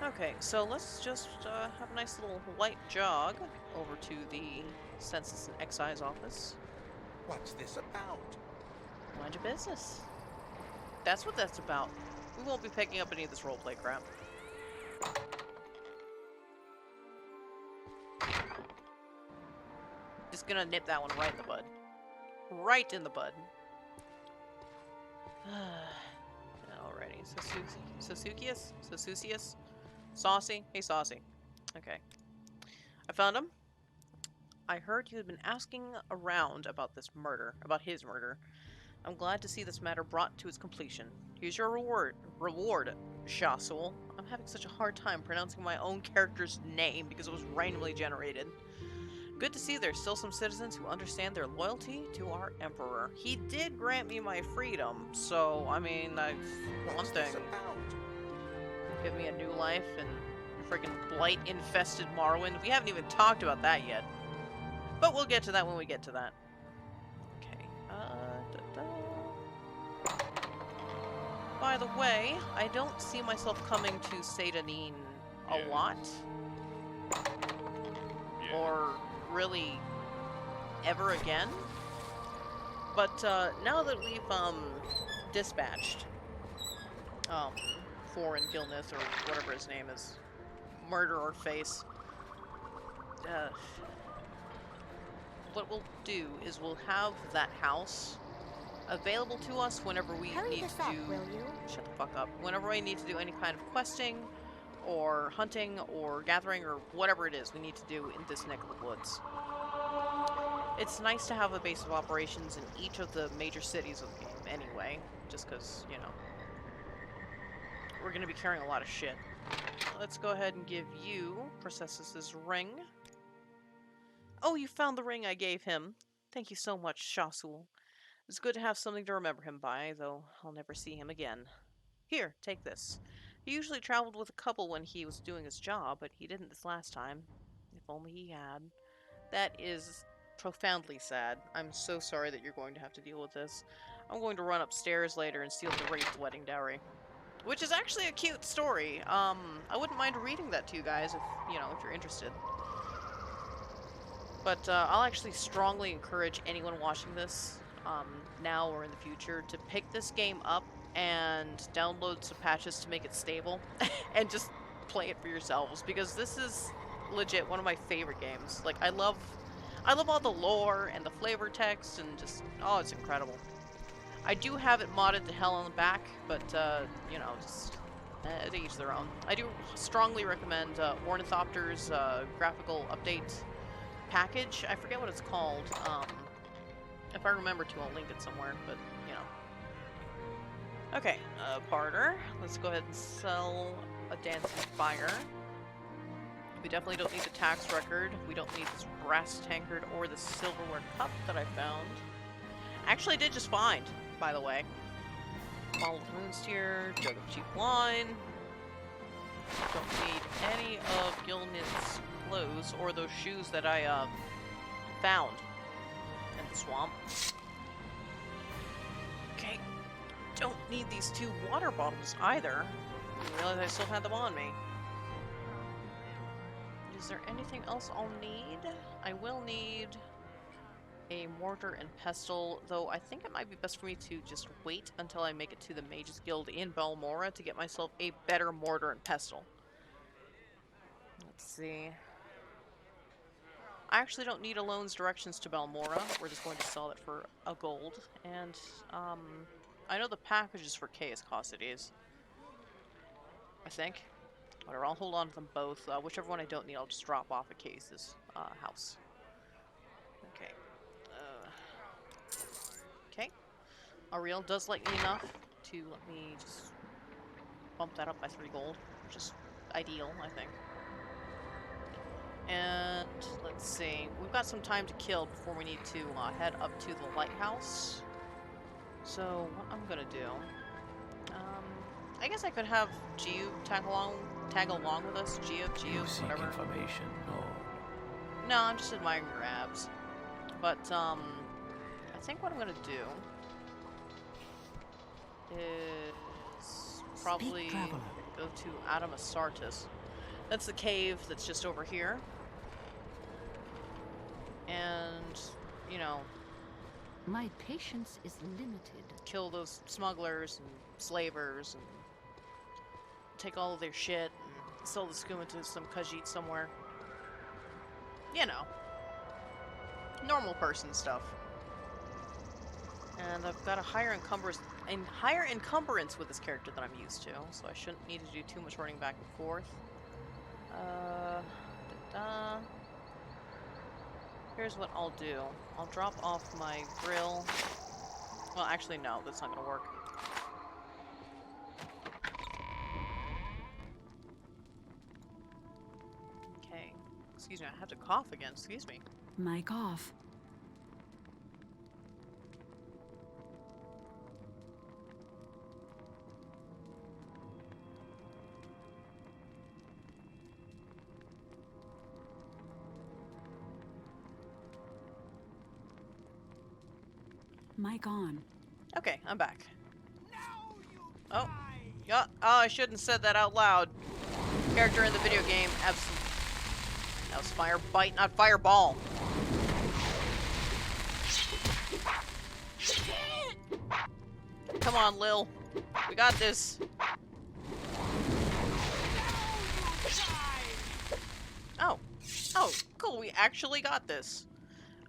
Okay, so let's just have a nice little light jog over to the Census and Excise office. What's this about? Mind your business. That's what that's about. We won't be picking up any of this roleplay crap. Just gonna nip that one right in the bud. Right in the bud. Alrighty, Sosukius? Saucy? Hey, Saucy. Okay. I found him. I heard you had been asking around about this murder, about his murder. I'm glad to see this matter brought to its completion. Here's your reward, Shasul. I'm having such a hard time pronouncing my own character's name because it was randomly generated. Good to see there's still some citizens who understand their loyalty to our Emperor. He did grant me my freedom, so, I mean, one thing. Give me a new life in friggin' blight-infested Morrowind. We haven't even talked about that yet. But we'll get to that when we get to that. Okay, By the way, I don't see myself coming to Seyda Neen a lot. Yeah. Or really ever again. But now that we've dispatched Foreign Gilnith or whatever his name is, Murderer Face, what we'll do is we'll have that house available to us whenever we need to do. Shut the fuck up. Whenever we need to do any kind of questing, or hunting, or gathering, or whatever it is we need to do in this neck of the woods. It's nice to have a base of operations in each of the major cities of the game anyway, just because, you know, we're going to be carrying a lot of shit. Let's go ahead and give you Processus's ring. Oh, you found the ring I gave him. Thank you so much, Shasul. It's good to have something to remember him by, though I'll never see him again. Here, take this. He usually traveled with a couple when he was doing his job, but he didn't this last time. If only he had. That is profoundly sad. I'm so sorry that you're going to have to deal with this. I'm going to run upstairs later and steal the Wraith's wedding dowry. Which is actually a cute story. I wouldn't mind reading that to you guys if, you know, if you're interested. But I'll actually strongly encourage anyone watching this, now or in the future, to pick this game up and download some patches to make it stable and just play it for yourselves, because this is legit one of my favorite games. Like, I love all the lore and the flavor text and just, oh, it's incredible. I do have it modded to hell on the back, but, you know, just to each their own. I do strongly recommend Ornithopter's graphical update package. I forget what it's called. If I remember to, I'll link it somewhere, but, you know. Okay, barter. Let's go ahead and sell a dancing fire. We definitely don't need the tax record. We don't need this brass tankard or the silverware cup that I found. Actually, I did just find, by the way. Bottle of moonsteer, jug of cheap wine. Don't need any of Gilnit's clothes or those shoes that I found in the swamp. Okay. Don't need these 2 water bottles either. I realized I still had them on me. Is there anything else I'll need? I will need a mortar and pestle, though I think it might be best for me to just wait until I make it to the Mages Guild in Balmora to get myself a better mortar and pestle. Let's see. I actually don't need Alone's directions to Balmora. We're just going to sell it for a gold. And, I know the packages for Chaos Causities. I think. Whatever, I'll hold on to them both. Whichever one I don't need, I'll just drop off at Chaos' house. Okay. Okay. Ariel does like me enough to let me just bump that up by 3 gold, which is ideal, I think. And let's see, we've got some time to kill before we need to head up to the lighthouse. So what I'm gonna do, I guess I could have Geo tag along with us. Geo, whatever. Information? No, I'm just admiring your abs. But I think what I'm gonna do is probably go to Adam Asartis. That's the cave that's just over here. And, you know, My patience is limited. Kill those smugglers and slavers and take all of their shit and sell the skooma to some Khajiit somewhere. You know. Normal person stuff. And I've got a higher encumbrance with this character than I'm used to, so I shouldn't need to do too much running back and forth. Here's what I'll do. I'll drop off my grill. Well, actually, no, that's not gonna work. Okay. Excuse me, I have to cough again. Excuse me. Mic off. Mic on. Okay, I'm back. Oh. Yeah, oh, I shouldn't have said that out loud. Character in the video game, absolutely. That was fire bite, not fireball. Come on, Lil. We got this. Oh. Oh, cool. We actually got this.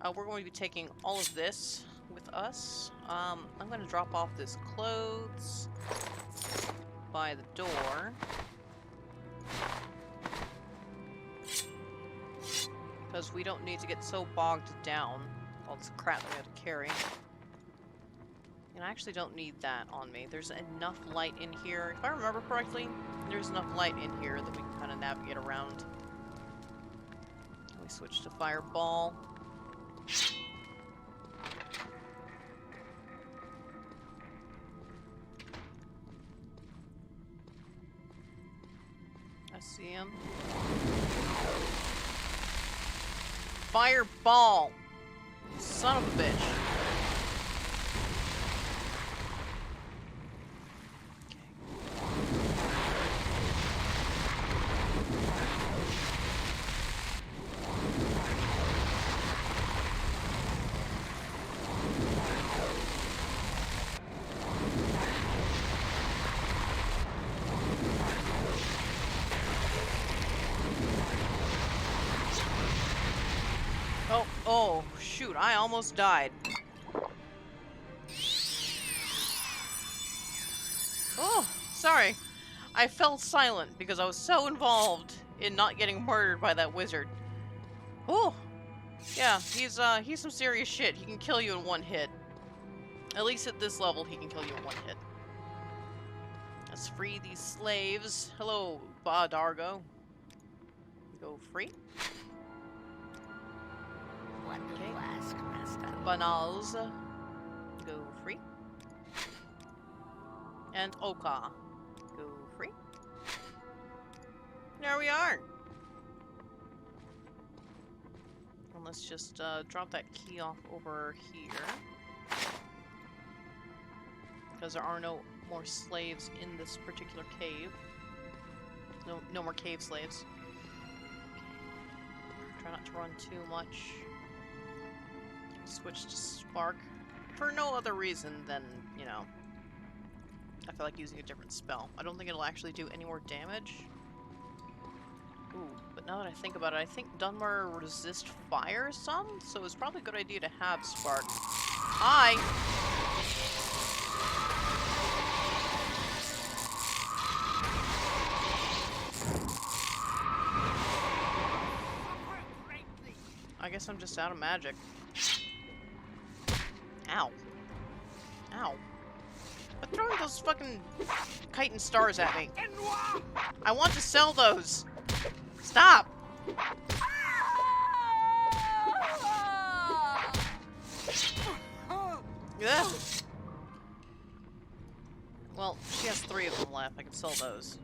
We're going to be taking all of this with us. I'm going to drop off this clothes by the door. Because we don't need to get so bogged down with all this crap that we have to carry. And I actually don't need that on me. There's enough light in here. If I remember correctly, there's enough light in here that we can kind of navigate around. We switch to fireball. I see him. Fireball! Son of a bitch. Oh, shoot, I almost died. Oh, sorry. I fell silent because I was so involved in not getting murdered by that wizard. Oh, yeah, he's some serious shit. He can kill you in one hit. At least at this level, he can kill you in one hit. Let's free these slaves. Hello, Dargo. Go free. What do you ask, Master? Banals. Go free. And Oka. Go free. There we are. And let's just drop that key off over here. Because there are no more slaves in this particular cave. No more cave slaves. Try not to run too much. Switch to Spark. For no other reason than, you know, I feel like using a different spell. I don't think it'll actually do any more damage. Ooh, but now that I think about it, I think Dunmer resist fire some, so it's probably a good idea to have Spark. I guess I'm just out of magic. Ow. Ow. Quit throwing those fucking chitin stars at me. I want to sell those. Stop. Ugh. Well, she has 3 of them left. I can sell those.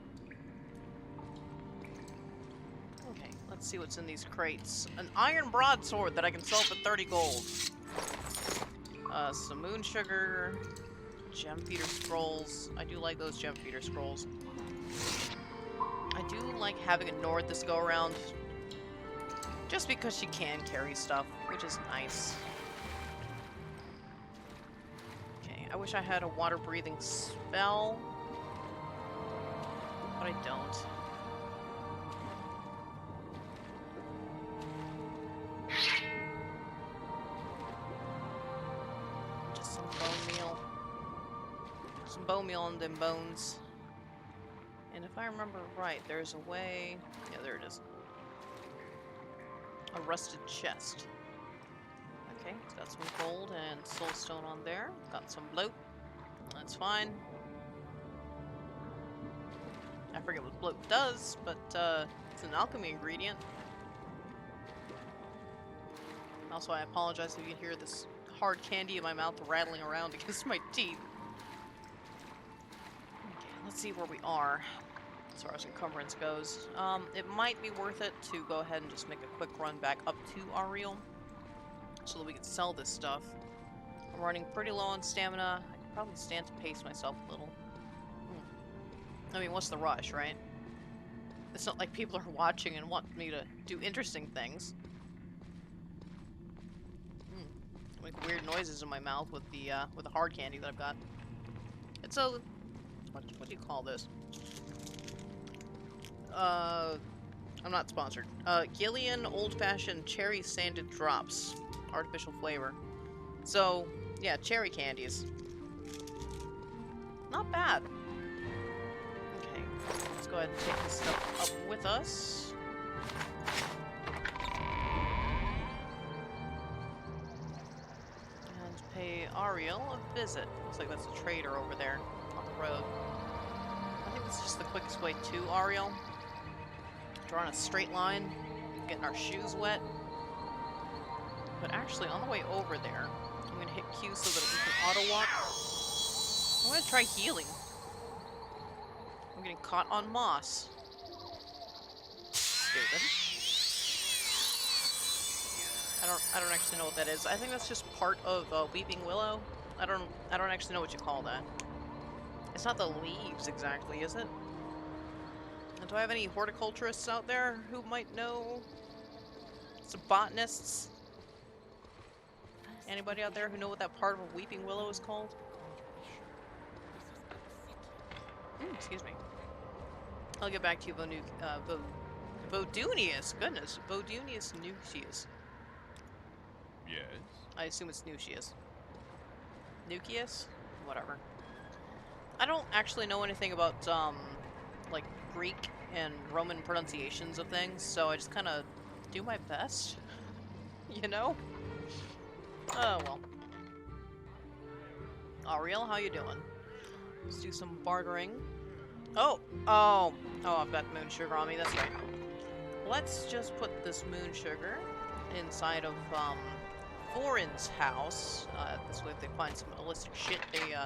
Okay, let's see what's in these crates. An iron broadsword that I can sell for 30 gold. Some moon sugar. Gem feeder scrolls. I do like those gem feeder scrolls. I do like having a Nord this go around. Just because she can carry stuff, which is nice. Okay, I wish I had a water breathing spell. But I don't. Just some bone meal. Some bone meal and them bones. And if I remember right, there's a way... Yeah, there it is. A rusted chest. Okay, it's got some gold and soulstone on there. Got some bloat. That's fine. I forget what bloat does, but it's an alchemy ingredient. Also, I apologize if you hear this hard candy in my mouth rattling around against my teeth. Okay, let's see where we are as far as encumbrance goes. It might be worth it to go ahead and just make a quick run back up to Ariel so that we can sell this stuff. I'm running pretty low on stamina. I can probably stand to pace myself a little. I mean, what's the rush, right? It's not like people are watching and want me to do interesting things. Make weird noises in my mouth with the hard candy that I've got. It's a... What do you call this? I'm not sponsored. Gillian Old-Fashioned Cherry Sanded Drops. Artificial flavor. So, yeah, cherry candies. Not bad. Okay, let's go ahead and take this stuff up with us. And pay Ariel a visit. Looks like that's a trader over there on the road. I think this is just the quickest way to Ariel. Drawing a straight line, getting our shoes wet. But actually, on the way over there, I'm going to hit Q so that we can auto-walk. I'm going to try healing. I'm getting caught on moss. Stupid. I don't actually know what that is. I think that's just part of Weeping Willow. I don't actually know what you call that. It's not the leaves exactly, is it? And do I have any horticulturists out there who might know? Some botanists? Anybody out there who know what that part of a weeping willow is called? Excuse me. I'll get back to you, Vodunius. Goodness, Vodunius Nucius. Yes? I assume it's Nucius. Nucius? Whatever. I don't actually know anything about, like, Greek and Roman pronunciations of things, so I just kind of do my best. You know? Oh, well. Ariel, how you doing? Let's do some bartering. Oh! Oh! Oh, I've got moon sugar on me, that's right. Let's just put this moon sugar inside of, Foreign's house. This way if they find some illicit shit,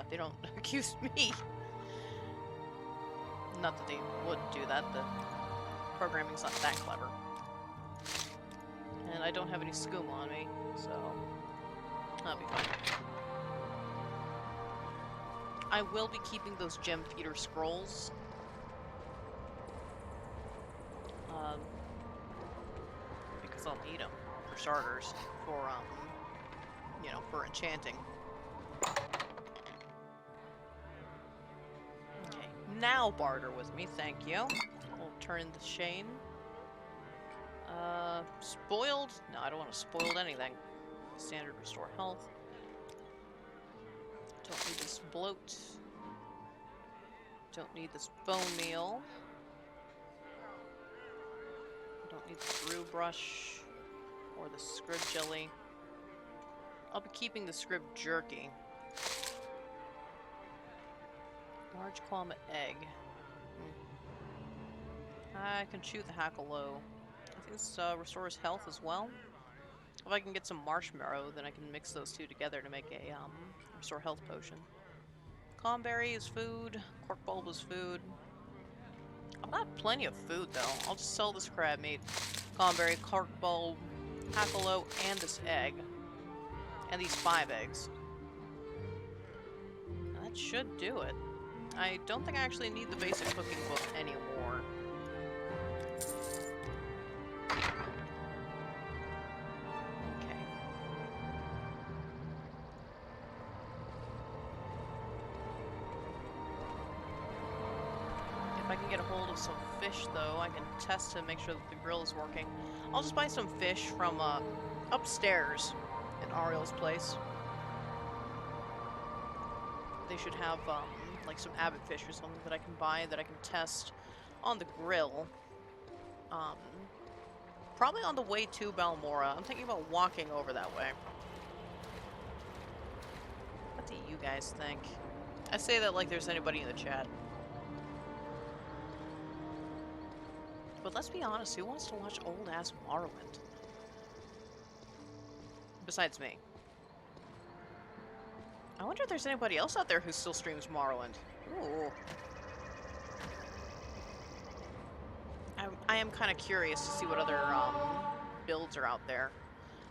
they don't accuse me. Not that they would do that, the programming's not that clever. And I don't have any skooma on me, so that'll be fine. I will be keeping those gem feeder scrolls. Because I'll need them, for starters, for, you know, for enchanting. Okay, now barter with me, thank you. We'll turn the Shane. Spoiled? No, I don't want to spoiled anything. Standard restore health. Don't need this bloat. Don't need this bone meal. Don't need the brew brush. Or the scrib jelly. I'll be keeping the scrib jerky. Large climate egg. I can chew the hackalow. I think this restores health as well. If I can get some marshmallow, then I can mix those two together to make a restore health potion. Comberry is food. Cork bulb is food. I've got plenty of food though. I'll just sell this crab meat. Comberry, cork bulb, hackalow, and this egg. And these 5 eggs. And that should do it. I don't think I actually need the basic cooking book anymore. Okay. If I can get a hold of some fish, though, I can test to make sure that the grill is working. I'll just buy some fish from upstairs in Ariel's place. They should have like some abbot fish or something that I can buy that I can test on the grill. Probably on the way to Balmora. I'm thinking about walking over that way. What do you guys think? I say that like there's anybody in the chat. But let's be honest, who wants to watch old-ass Morrowind? Besides me. I wonder if there's anybody else out there who still streams Morrowind. Ooh. I am kind of curious to see what other builds are out there.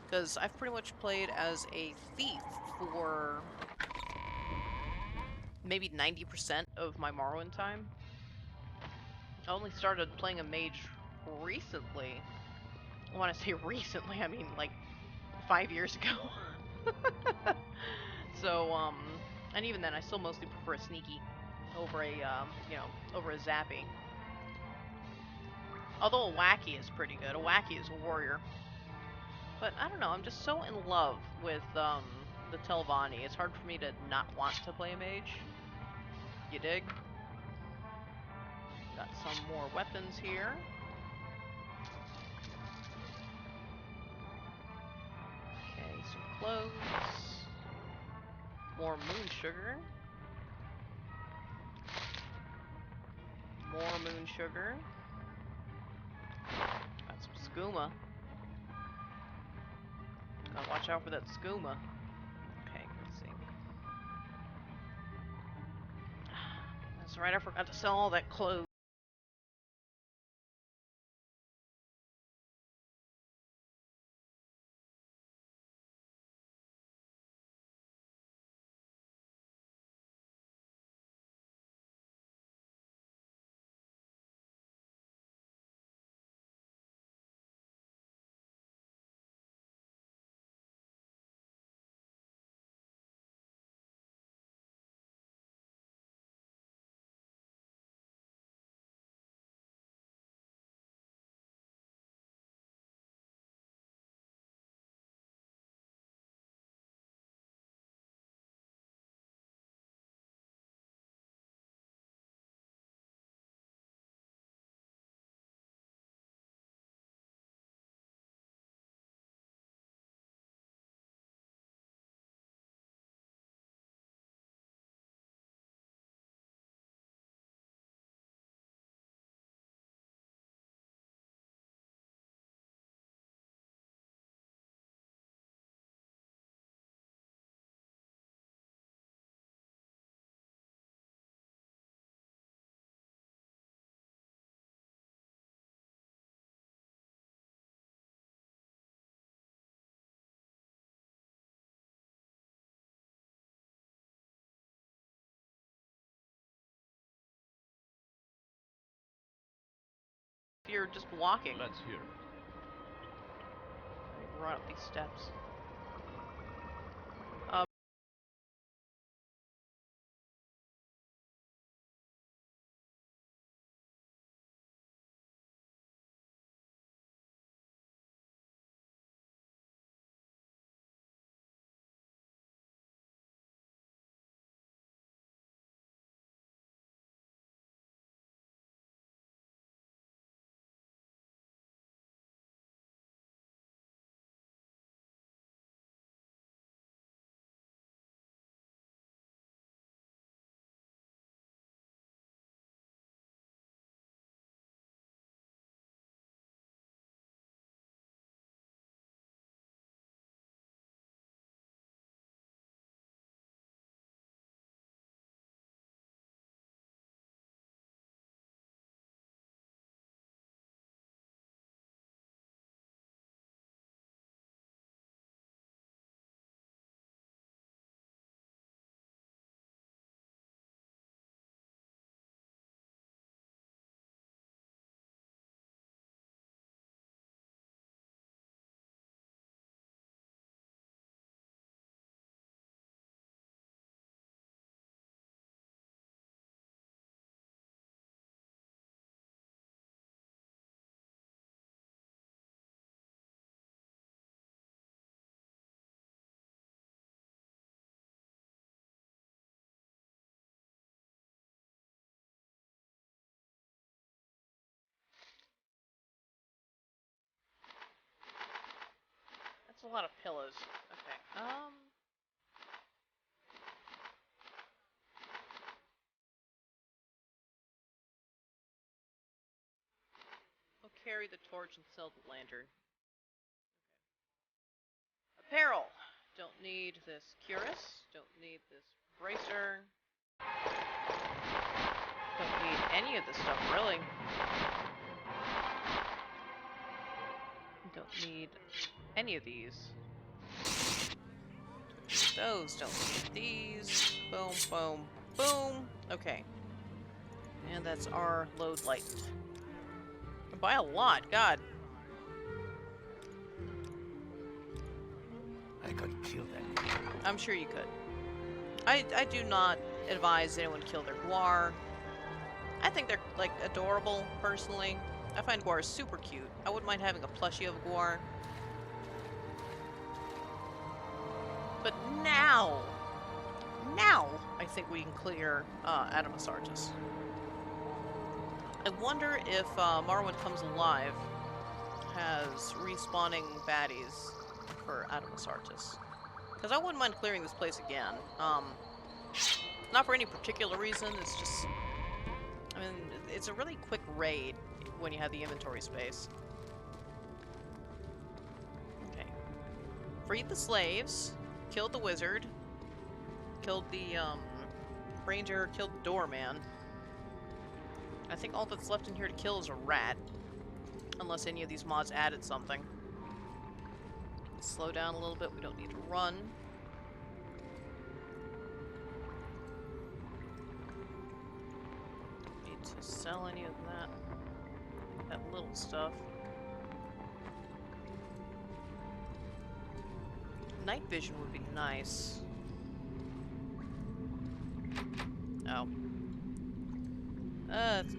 Because I've pretty much played as a thief for maybe 90% of my Morrowind time. I only started playing a mage recently. When I say recently, I mean like 5 years ago. So, and even then, I still mostly prefer a sneaky over a, you know, over a zappy. Although a wacky is pretty good. A wacky is a warrior. But I don't know, I'm just so in love with, the Telvanni. It's hard for me to not want to play a mage. You dig? Got some more weapons here. Okay, some clothes. More moon sugar. More moon sugar. Got some skooma. Gotta watch out for that skooma. Okay, let's see. That's right, I forgot to sell all that clothes. you're just blocking. Let's hear it. Run up these steps. That's a lot of pillows. Okay. I'll carry the torch and sell the lantern. Okay. Apparel. Don't need this cuirass. Don't need this bracer. Don't need any of this stuff, really. Don't need any of these. Those don't need these. Boom, boom, boom. Okay. And that's our load light. By a lot, God. I could kill that. I'm sure you could. I do not advise anyone kill their guar. I think they're, like, adorable, personally. I find guar super cute. I wouldn't mind having a plushie of a guar. But now, I think we can clear Adamus Artis. I wonder if Morrowind Comes Alive has respawning baddies for Adamus Artis. Because I wouldn't mind clearing this place again. Not for any particular reason, it's just... I mean, it's a really quick raid when you have the inventory space. Okay. Freed the slaves. Killed the wizard. Killed the, ranger. Killed the doorman. I think all that's left in here to kill is a rat. Unless any of these mods added something. Slow down a little bit. We don't need to run. Need to sell any of that little stuff. Night vision would be nice. Oh.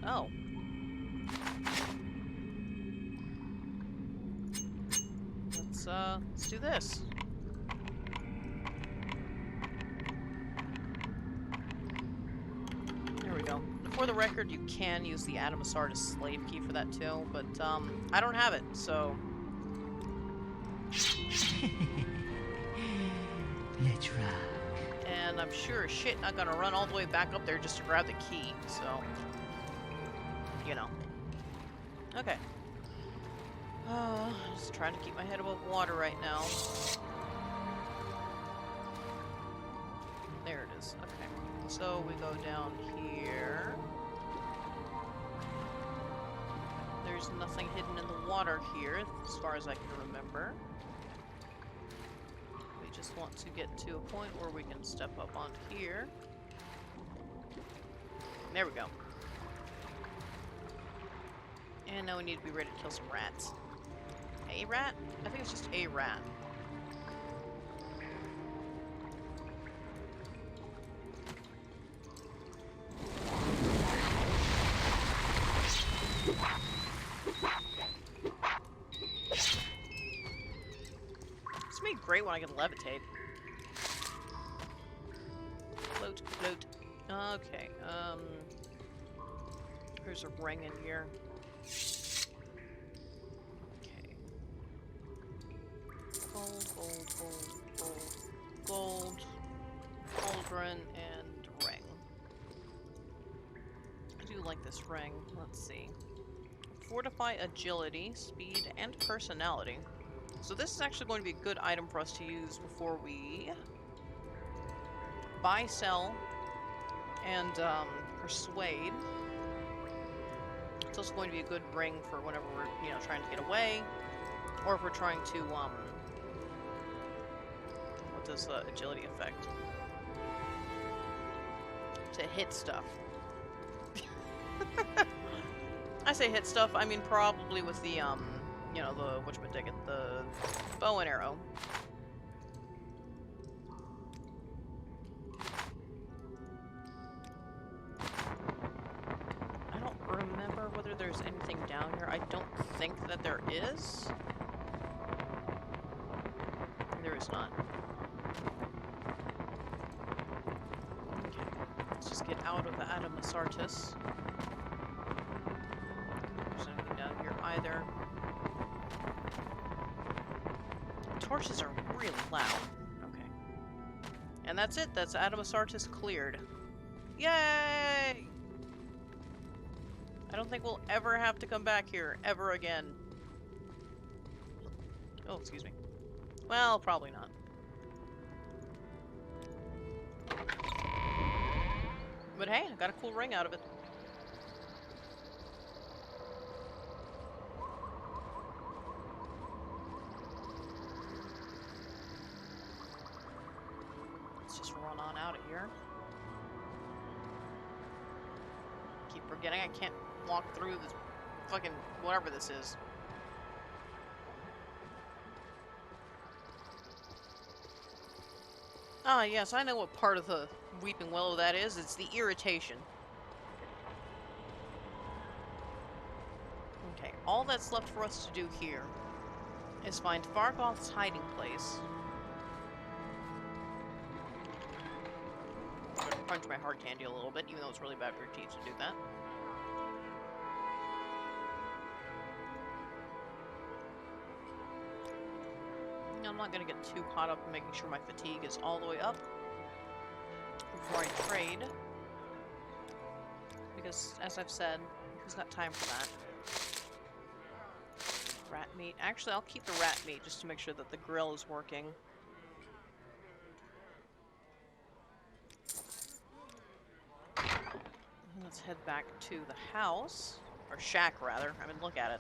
Oh. Let's do this. There we go. For the record, you can use the Adamus Artis slave key for that too, but, I don't have it, so... Let's rock. And I'm sure as shit not gonna run all the way back up there just to grab the key, so... You know. Okay. Just trying to keep my head above water right now. There it is. Okay. So we go down here. There's nothing hidden in the water here, as far as I can remember. We just want to get to a point where we can step up onto here. There we go. And now we need to be ready to kill some rats. A rat? I think it's just a rat. It's gonna be great when I can levitate. Float, float. Okay, there's a ring in here. Okay. Gold, gold, gold, gold, gold, cauldron, and ring. I do like this ring. Let's see. Fortify agility, speed, and personality. So this is actually going to be a good item for us to use before we buy, sell, and persuade. It's also going to be a good ring for whenever we're, you know, trying to get away, or if we're trying to, what does the agility affect? To hit stuff. I say hit stuff, I mean probably with the, you know, the, whatchamadicket, the bow and arrow. I don't remember whether there's anything down here. I don't think that there is. There is not. Okay, let's just get out of the Adamus Artis. There's nothing down here either. Torches are really loud. Okay. And that's it. That's Adamus Artis cleared. Yay! I don't think we'll ever have to come back here ever again. Oh, excuse me. Well, probably not. But hey, I got a cool ring out of it. Let's just run on out of here. Keep forgetting I can't walk through this fucking whatever this is. Ah, yes, I know what part of the Weeping Willow that is. It's the irritation. Okay, all that's left for us to do here is find Fargoth's hiding place. I'm gonna crunch my hard candy a little bit, even though it's really bad for your teeth to do that. I'm not going to get too caught up in making sure my fatigue is all the way up before I trade. Because, as I've said, who's got time for that? Rat meat. Actually, I'll keep the rat meat just to make sure that the grill is working. Let's head back to the house. Or shack, rather. I mean, look at it.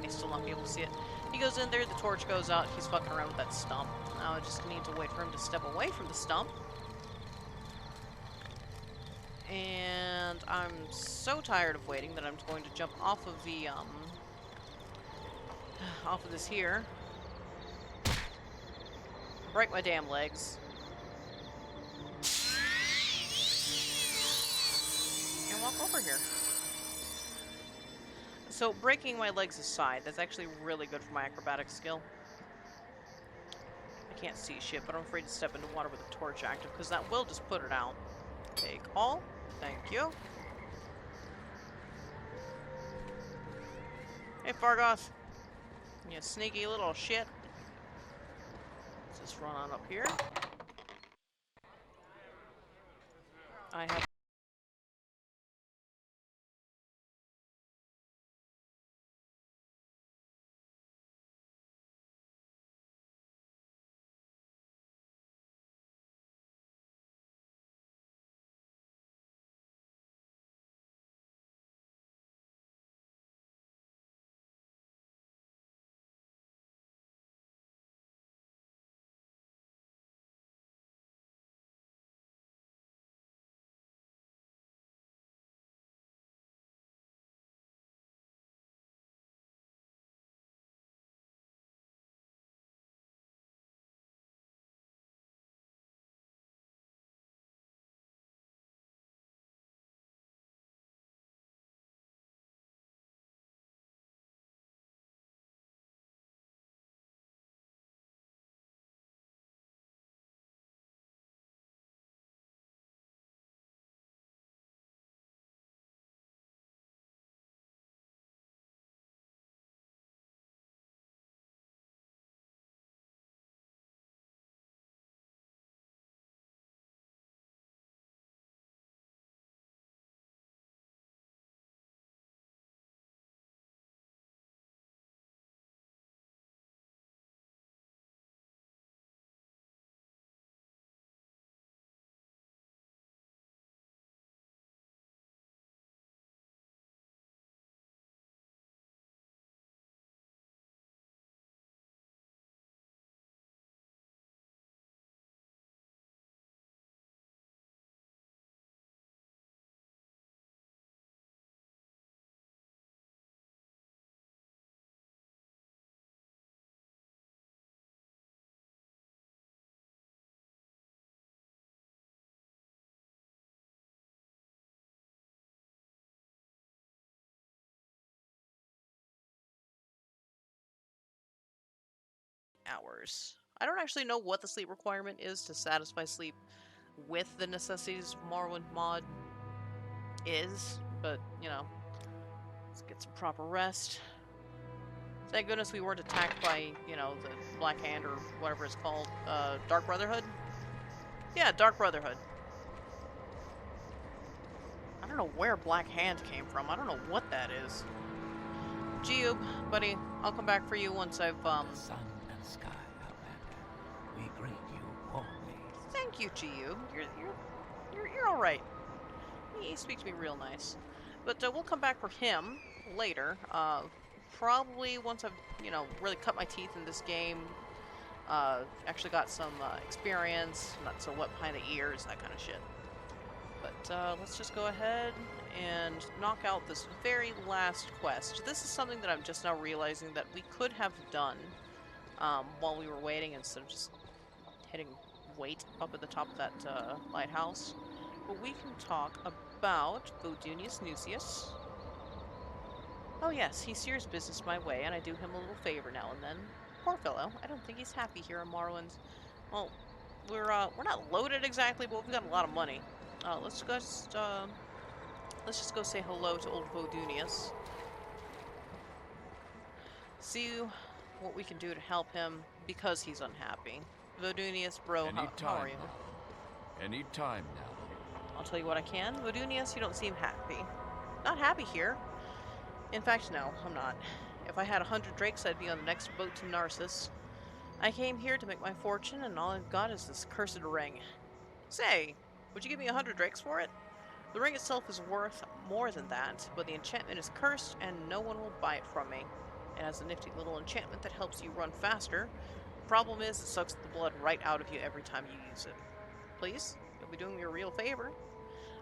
may still not be able to see it. He goes in there, the torch goes out, he's fucking around with that stump. Now I just need to wait for him to step away from the stump. And I'm so tired of waiting that I'm going to jump off of the, off of this here. Break my damn legs. And walk over here. So, breaking my legs aside, that's actually really good for my acrobatic skill. I can't see shit, but I'm afraid to step into water with a torch active, because that will just put it out. Take all. Thank you. Hey, Fargoth. You sneaky little shit. Let's just run on up here. I have... hours. I don't actually know what the sleep requirement is to satisfy sleep with the necessities of Morrowind mod is, but, you know, let's get some proper rest. Thank goodness we weren't attacked by, you know, the Black Hand or whatever it's called. Dark Brotherhood? Yeah, Dark Brotherhood. I don't know where Black Hand came from. I don't know what that is. Geob, buddy, I'll come back for you once I've, The sun and sky, Outlander. We greet you warmly. Thank you, Geob. You're all right. He speaks to me real nice. But we'll come back for him later. Probably once I've, you know, really cut my teeth in this game. Actually got some experience, not so wet behind the ears, that kind of shit. But let's just go ahead and knock out this very last quest. This is something that I'm just now realizing that we could have done while we were waiting instead of just hitting wait up at the top of that lighthouse. But we can talk about Vitellius Nucius. Oh yes, he steers business my way, and I do him a little favor now and then. Poor fellow, I don't think he's happy here in Morrowind. Well, we're not loaded exactly, but we've got a lot of money. Let's just go say hello to old Vitellius. See what we can do to help him because he's unhappy. Vitellius, bro, how are you? Any time now. I'll tell you what I can. Vitellius, you don't seem happy. Not happy here. In fact, no, I'm not. If I had 100 drakes, I'd be on the next boat to Narcissus. I came here to make my fortune, and all I've got is this cursed ring. Say, would you give me 100 drakes for it? The ring itself is worth more than that, but the enchantment is cursed, and no one will buy it from me. It has a nifty little enchantment that helps you run faster. Problem is, it sucks the blood right out of you every time you use it. Please, you'll be doing me a real favor.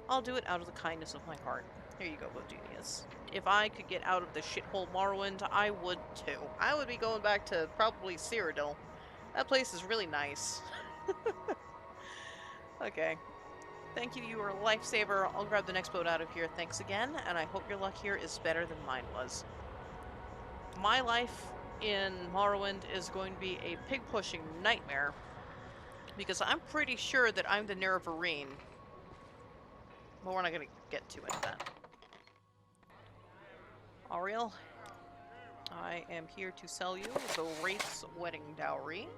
I'll do it out of the kindness of my heart. Here you go, Vitellius. If I could get out of the shithole Morrowind, I would too. I would be going back to probably Cyrodiil. That place is really nice. Okay. Thank you, you are a lifesaver. I'll grab the next boat out of here. Thanks again, and I hope your luck here is better than mine was. My life in Morrowind is going to be a pig-pushing nightmare, because I'm pretty sure that I'm the Nerevarine. But we're not going to get to any of that. Ariel, I am here to sell you the Wraith's wedding dowry.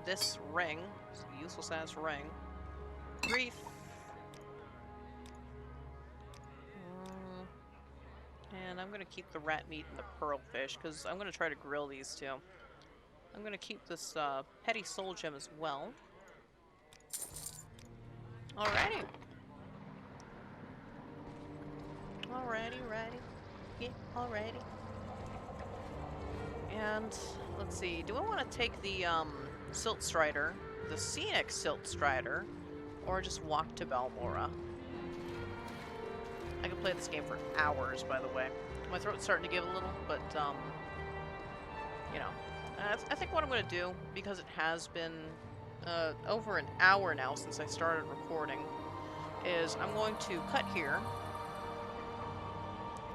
This ring, this useless ass ring. Grief. And I'm gonna keep the rat meat and the pearl fish, because I'm gonna try to grill these two. I'm gonna keep this petty soul gem as well. Alrighty. Alrighty. Yeah, alrighty. And let's see, do I want to take the Silt Strider, the scenic Silt Strider, or just walk to Balmora? I could play this game for hours, by the way. My throat's starting to give a little, but you know, I think what I'm going to do, because it has been over an hour now since I started recording, is I'm going to cut here.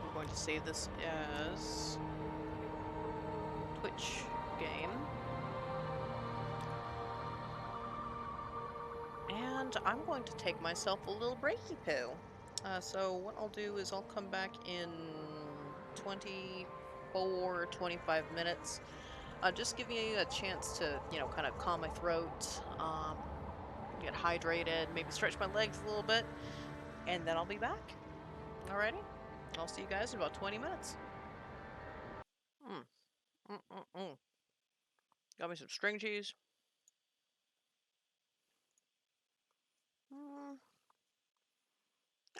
I'm going to save this as Twitch game. And I'm going to take myself a little breaky poo. So what I'll do is I'll come back in 24, 25 minutes. Just give me a chance to, you know, kind of calm my throat, get hydrated, maybe stretch my legs a little bit, and then I'll be back. Alrighty? I'll see you guys in about 20 minutes. Got me some string cheese.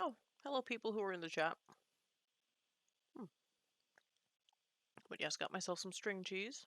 Oh, hello people who are in the chat. But yes, got myself some string cheese.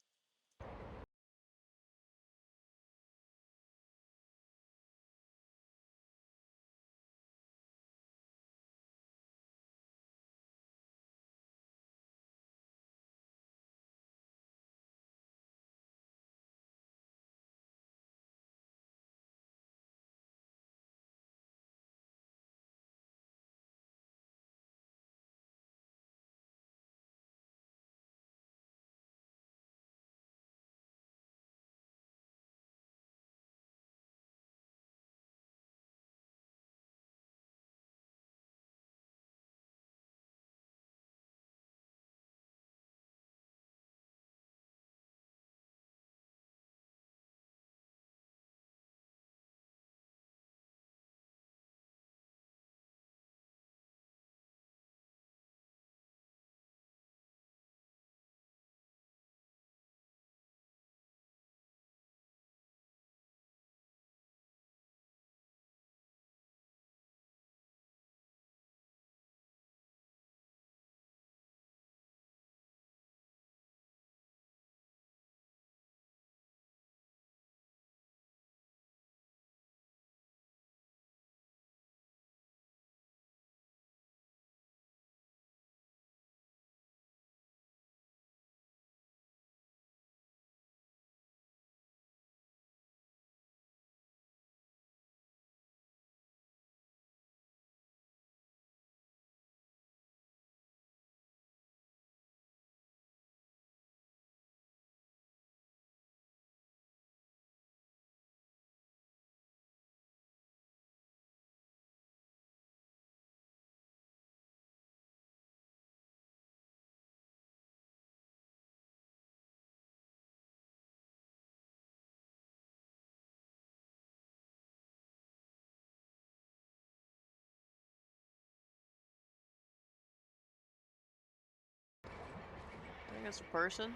I think that's a person.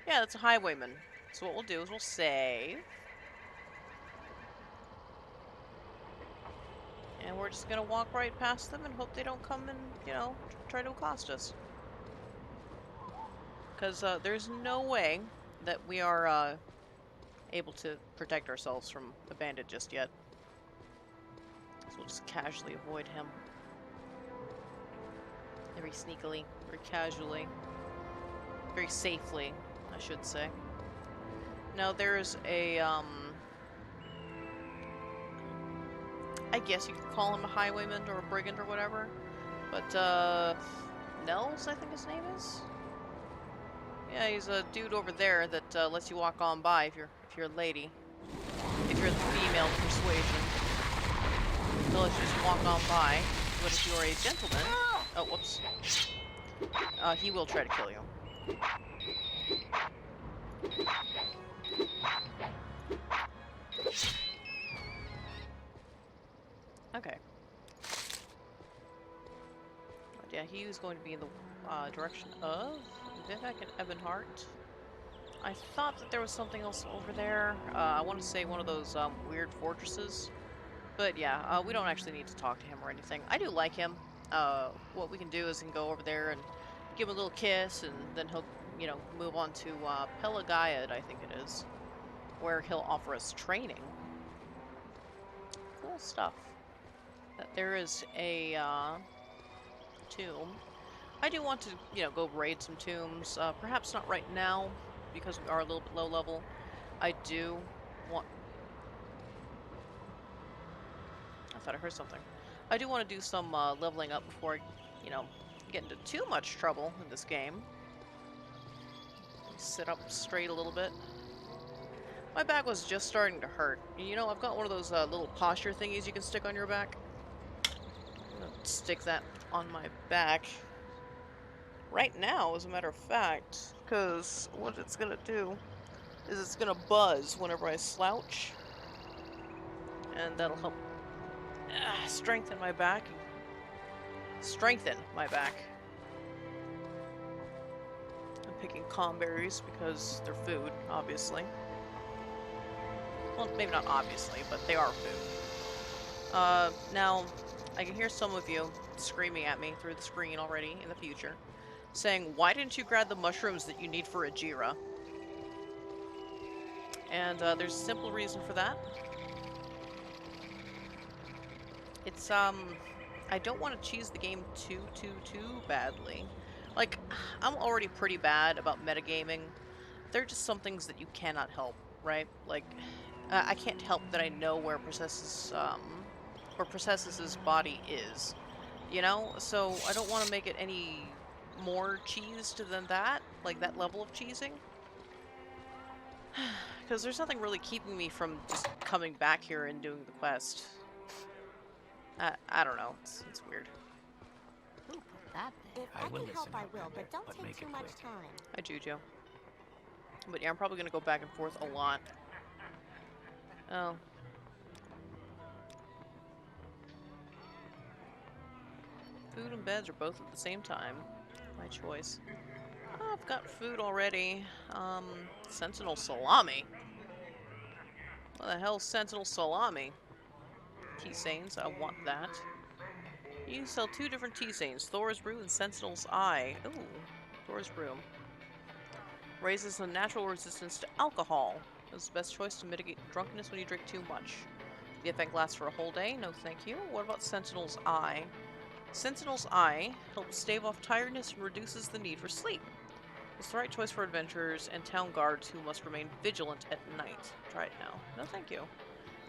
Yeah, that's a highwayman. So what we'll do is we'll save. And And we're just gonna walk right past them and hope they don't come and, you know, try to accost us. Because there's no way that we are able to protect ourselves from a bandit just yet. So we'll just casually avoid him. Very sneakily, very casually, very safely, I should say. Now there's a, I guess you could call him a highwayman or a brigand or whatever. But, Nels, I think his name is? Yeah, he's a dude over there that lets you walk on by if you're a lady. If you're the female persuasion. He'll let you just walk on by. But if you're a gentleman... Oh, whoops. He will try to kill you. Okay. But yeah, he was going to be in the direction of Vivek and Ebonheart. I thought that there was something else over there. I want to say one of those weird fortresses. But yeah, we don't actually need to talk to him or anything. I do like him. What we can do is we can go over there and give him a little kiss, and then he'll, you know, move on to Pelagaiad, I think it is, where he'll offer us training. Cool stuff. There is a tomb. I do want to, you know, go raid some tombs. Perhaps not right now, because we are a little bit low level. I do want... I thought I heard something. I do want to do some leveling up before I, you know, get into too much trouble in this game. Sit up straight a little bit. My back was just starting to hurt. You know, I've got one of those little posture thingies you can stick on your back. I'm gonna stick that on my back right now, as a matter of fact, because what it's gonna do is it's gonna buzz whenever I slouch, and that'll help strengthen my back. Strengthen my back. I'm picking calm berries because they're food, obviously. Well, maybe not obviously, but they are food. Now, I can hear some of you screaming at me through the screen already in the future, saying, why didn't you grab the mushrooms that you need for Ajira? And there's a simple reason for that. It's, I don't want to cheese the game too badly. Like, I'm already pretty bad about metagaming. There are just some things that you cannot help, right? Like, I can't help that I know where Processus's body is, you know? So I don't want to make it any more cheesed than that, like that level of cheesing. Because there's nothing really keeping me from just coming back here and doing the quest. I don't know. It's weird. Who put that there? If I can help, I will, but don't take too much time. Hi, Juju. But yeah, I'm probably going to go back and forth a lot. Oh. Food and beds are both at the same time. My choice. Oh, I've got food already. Sentinel salami. What the hell's Sentinel salami? T-Sanes, I want that. You sell 2 different T-Sanes, Thor's Brew and Sentinel's Eye. Ooh, Thor's Brew. Raises a natural resistance to alcohol. It's the best choice to mitigate drunkenness when you drink too much. The effect lasts for a whole day. No thank you. What about Sentinel's Eye? Sentinel's Eye helps stave off tiredness and reduces the need for sleep. It's the right choice for adventurers and town guards who must remain vigilant at night. Try it now. No thank you.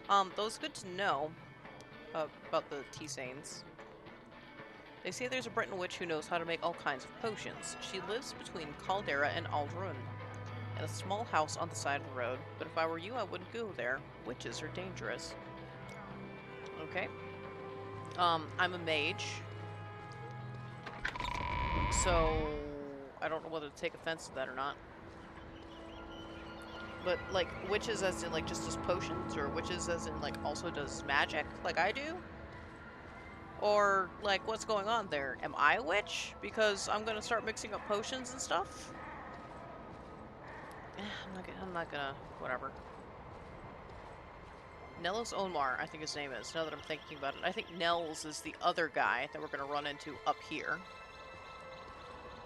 Though it's good to know about the T-Sanes. They say there's a Breton witch who knows how to make all kinds of potions. She lives between Caldera and Aldrun, in a small house on the side of the road. But if I were you, I wouldn't go there. Witches are dangerous. Okay. I'm a mage. So, I don't know whether to take offense to that or not. But, like, witches as in, like, just does potions? Or witches as in, like, also does magic? Like I do? Or, like, what's going on there? Am I a witch? Because I'm gonna start mixing up potions and stuff? I'm not gonna, whatever. Nellos Onmar, I think his name is, now that I'm thinking about it. I think Nels is the other guy that we're going to run into up here.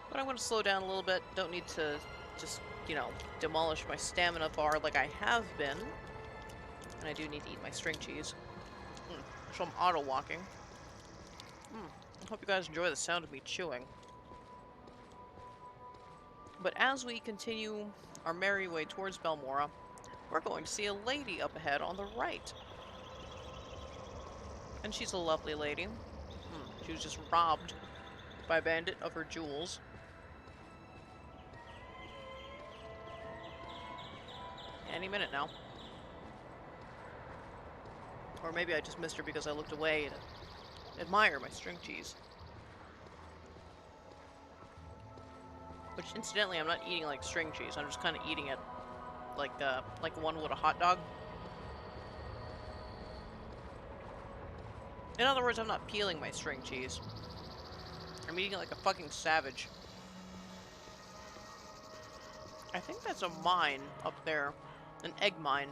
But I'm going to slow down a little bit. Don't need to just, you know, demolish my stamina bar like I have been. And I do need to eat my string cheese. So I'm auto-walking. I hope you guys enjoy the sound of me chewing. But as we continue our merry way towards Balmora, we're going to see a lady up ahead on the right. And she's a lovely lady. She was just robbed by a bandit of her jewels. Any minute now. Or maybe I just missed her because I looked away and admire my string cheese. Which, incidentally, I'm not eating like string cheese. I'm just kind of eating it like one would a hot dog. In other words, I'm not peeling my string cheese. I'm eating it like a fucking savage. I think that's a mine up there. An egg mine.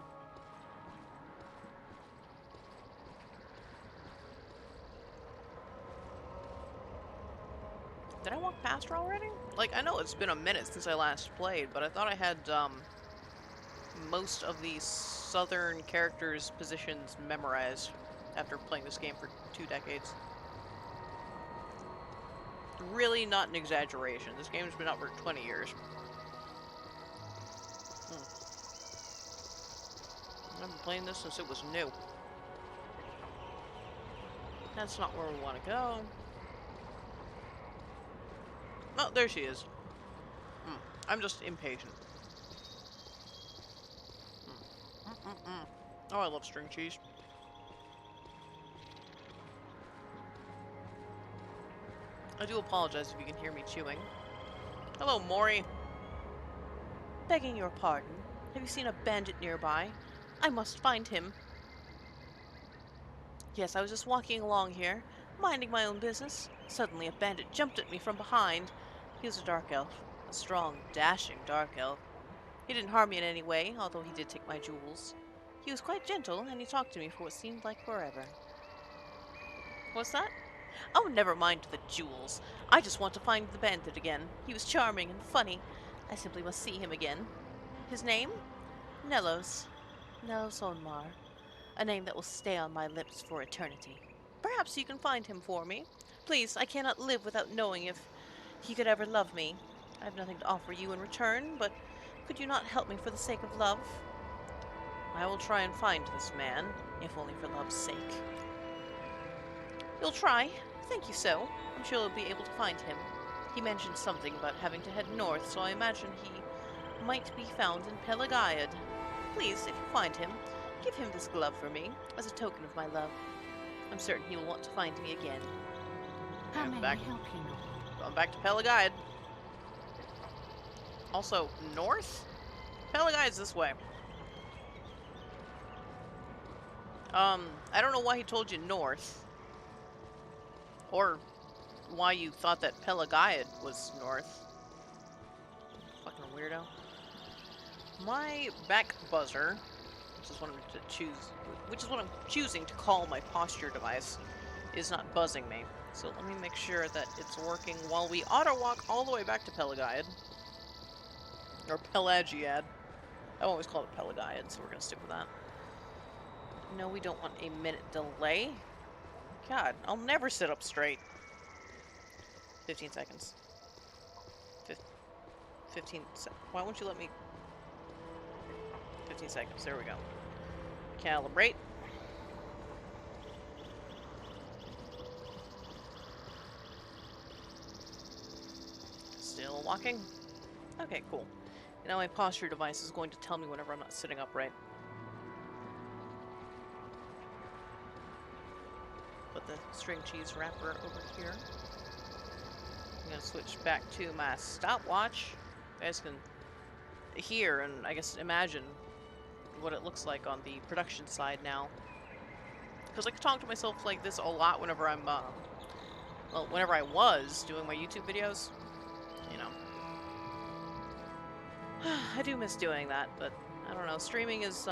Did I walk past her already? Like, I know it's been a minute since I last played, but I thought I had, most of the southern characters' positions memorized after playing this game for 2 decades. Really not an exaggeration. This game's been out for 20 years. I've been playing this since it was new. That's not where we want to go. Oh, there she is. I'm just impatient. Oh, I love string cheese. I do apologize if you can hear me chewing. Hello, Mori. Begging your pardon, have you seen a bandit nearby? I must find him. Yes, I was just walking along here, minding my own business. Suddenly a bandit jumped at me from behind. He was a dark elf. A strong, dashing dark elf. He didn't harm me in any way, although he did take my jewels. He was quite gentle, and he talked to me for what seemed like forever. What's that? Oh, never mind the jewels. I just want to find the bandit again. He was charming and funny. I simply must see him again. His name? Nellos. Nellos Onmar. A name that will stay on my lips for eternity. Perhaps you can find him for me. Please, I cannot live without knowing if he could ever love me. I have nothing to offer you in return, but could you not help me for the sake of love? I will try and find this man, if only for love's sake. You'll try? Think you so? I'm sure you'll be able to find him. He mentioned something about having to head north, so I imagine he might be found in Pelagaiad. Please, if you find him, give him this glove for me, as a token of my love. I'm certain he will want to find me again. How may I help you? Going back to Pelagaiad. Also, north? Pelagaiad's this way. I don't know why he told you north. Or why you thought that Pelagaiad was north. Fucking weirdo. My back buzzer, which is what I'm choosing to call my posture device, is not buzzing me. So let me make sure that it's working while we auto-walk all the way back to Pelagaiad. Or Pelagiad. I always call it Pelagaiad, so we're gonna stick with that. No, we don't want a minute delay. God, I'll never sit up straight. 15 seconds. 15 seconds. Why won't you let me... 15 seconds, there we go. Calibrate. Still walking. Okay, cool. Now my posture device is going to tell me whenever I'm not sitting upright. Put the string cheese wrapper over here. I'm gonna switch back to my stopwatch. You guys can hear and I guess imagine what it looks like on the production side now. Because I can talk to myself like this a lot whenever I'm, well, whenever I was doing my YouTube videos. You know. I do miss doing that, but I don't know. Streaming is,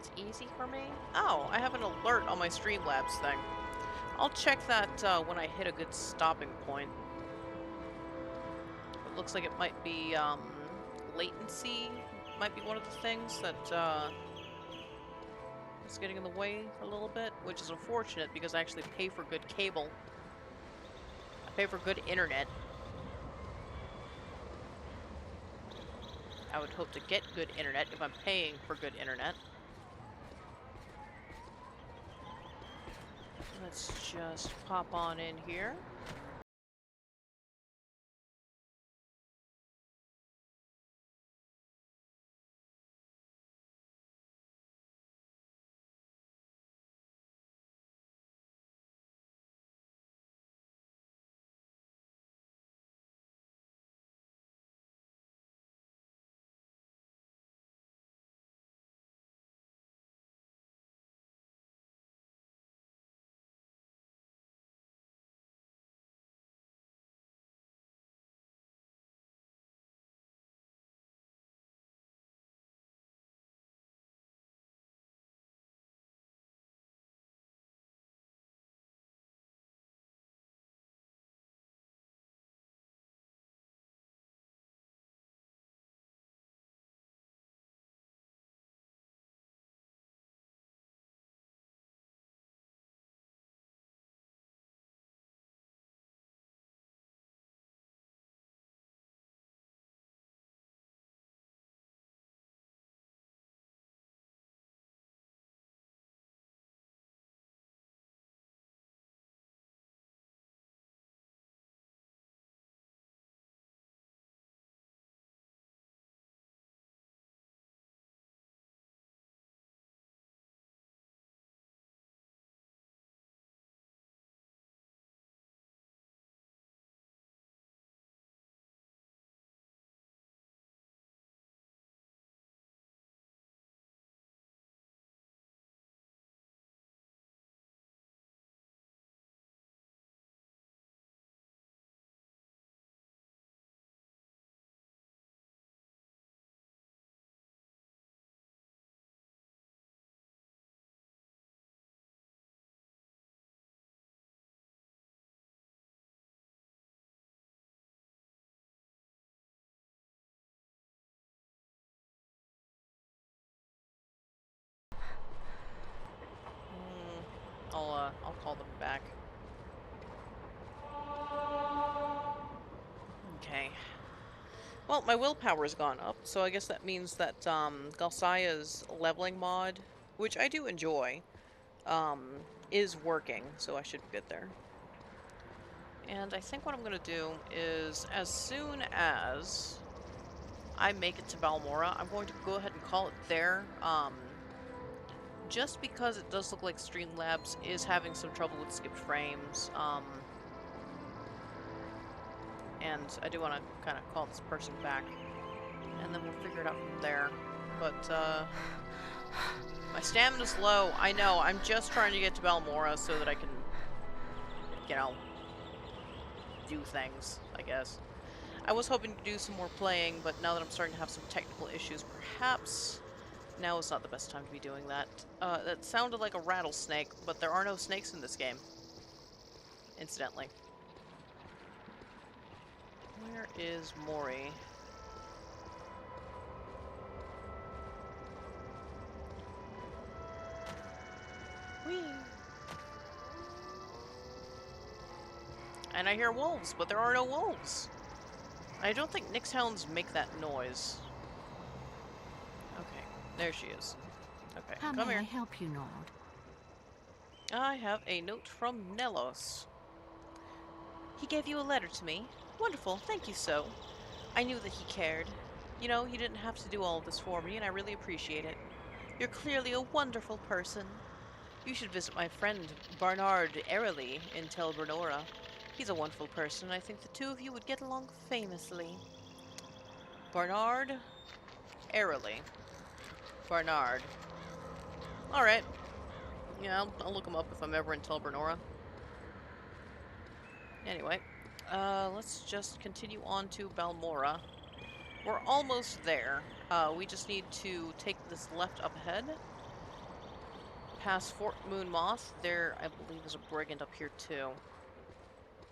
It's easy for me. Oh, I have an alert on my Streamlabs thing. I'll check that when I hit a good stopping point. It looks like it might be latency. Might be one of the things that is getting in the way a little bit, which is unfortunate because I actually pay for good cable. I pay for good internet. I would hope to get good internet if I'm paying for good internet. Let's just pop on in here. I'll call them back. Okay. Well, my willpower's gone up, so I guess that means that Galsaya's leveling mod, which I do enjoy, is working, so I should be good there. And I think what I'm gonna do is, as soon as I make it to Balmora, I'm going to go ahead and call it there. Just because it does look like Streamlabs is having some trouble with skipped frames, and I do want to kind of call this person back, and then we'll figure it out from there. But, my stamina's low. I know, I'm just trying to get to Balmora so that I can, you know, do things, I guess. I was hoping to do some more playing, but now that I'm starting to have some technical issues, perhaps now is not the best time to be doing that. That sounded like a rattlesnake, but there are no snakes in this game. Incidentally. Where is Mori? Whee! And I hear wolves, but there are no wolves. I don't think Nixhounds make that noise. Okay, there she is. Okay, How come may here. I help you, Nord? I have a note from Nelos. He gave you a letter to me. Wonderful, thank you so. I knew that he cared. You know, you didn't have to do all of this for me, and I really appreciate it. You're clearly a wonderful person. You should visit my friend, Barnard Airley, in Tel Bernora. He's a wonderful person, and I think the two of you would get along famously. Barnard Airley. Barnard. Alright. Yeah, I'll look him up if I'm ever in Tel Bernora. Anyway, let's just continue on to Balmora. We're almost there. We just need to take this left up ahead, past Fort Moon Moth, there, I believe, is a brigand up here too,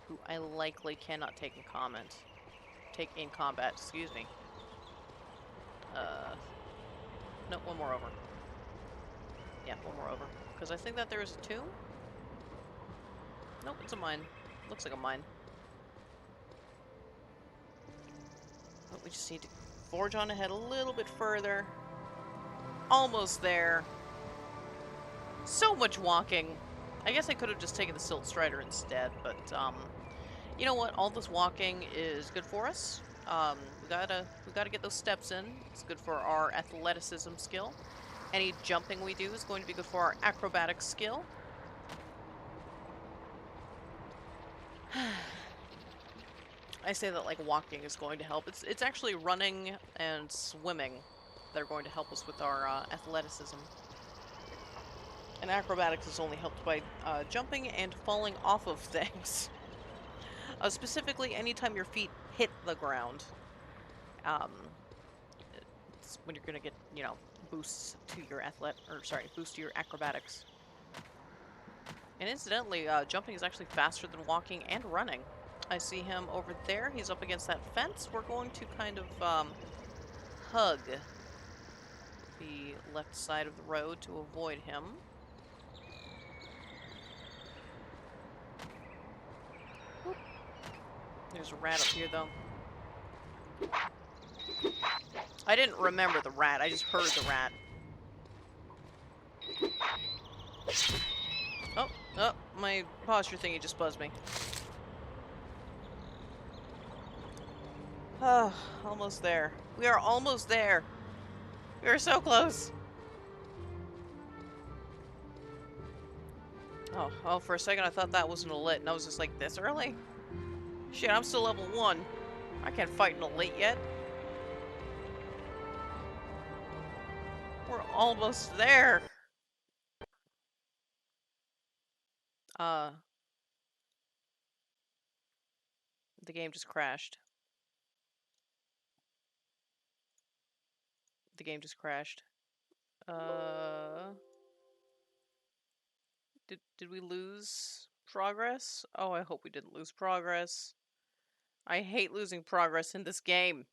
who I likely cannot take in combat, excuse me. No, one more over. Yeah, one more over. Because I think that there is a tomb? Nope, it's a mine. Looks like a mine. But we just need to forge on ahead a little bit further. Almost there. So much walking. I guess I could have just taken the Silt Strider instead, but, you know what? All this walking is good for us. We gotta get those steps in. It's good for our athleticism skill. Any jumping we do is going to be good for our acrobatics skill. I say that like walking is going to help. It's actually running and swimming that are going to help us with our athleticism. And acrobatics is only helped by jumping and falling off of things. Specifically, anytime your feet hit the ground, it's when you're gonna get, you know, boosts to your boost to your acrobatics. And incidentally, jumping is actually faster than walking and running. I see him over there. He's up against that fence. We're going to kind of hug the left side of the road to avoid him. Whoop. There's a rat up here, though. I didn't remember the rat. I just heard the rat. Oh, my posture thingy just buzzed me. Oh, almost there. We are almost there. We are so close. Oh, for a second I thought that wasn't a lit, and I was just like, this early? Shit, I'm still level 1. I can't fight an elite yet. We're almost there. The game just crashed. The game just crashed. Did we lose progress? Oh, I hope we didn't lose progress. I hate losing progress in this game.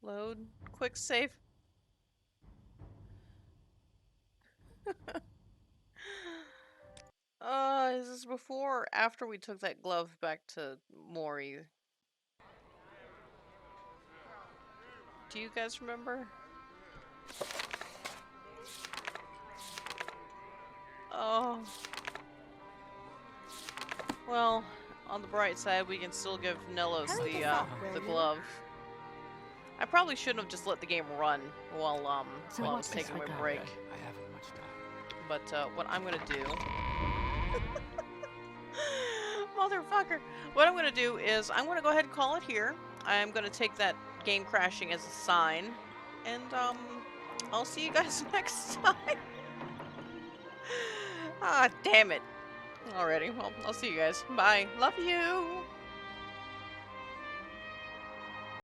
Load. Quick save. Is this before or after we took that glove back to Mori? Do you guys remember? Oh. Well, on the bright side, we can still give Nelos the glove. I probably shouldn't have just let the game run while I was taking my break. I haven't much time. But what I'm gonna do, motherfucker, what I'm gonna do is I'm gonna go ahead and call it here. I'm gonna take that game crashing as a sign, and I'll see you guys next time. Ah, damn it. Alrighty, well, I'll see you guys. Bye. Love you.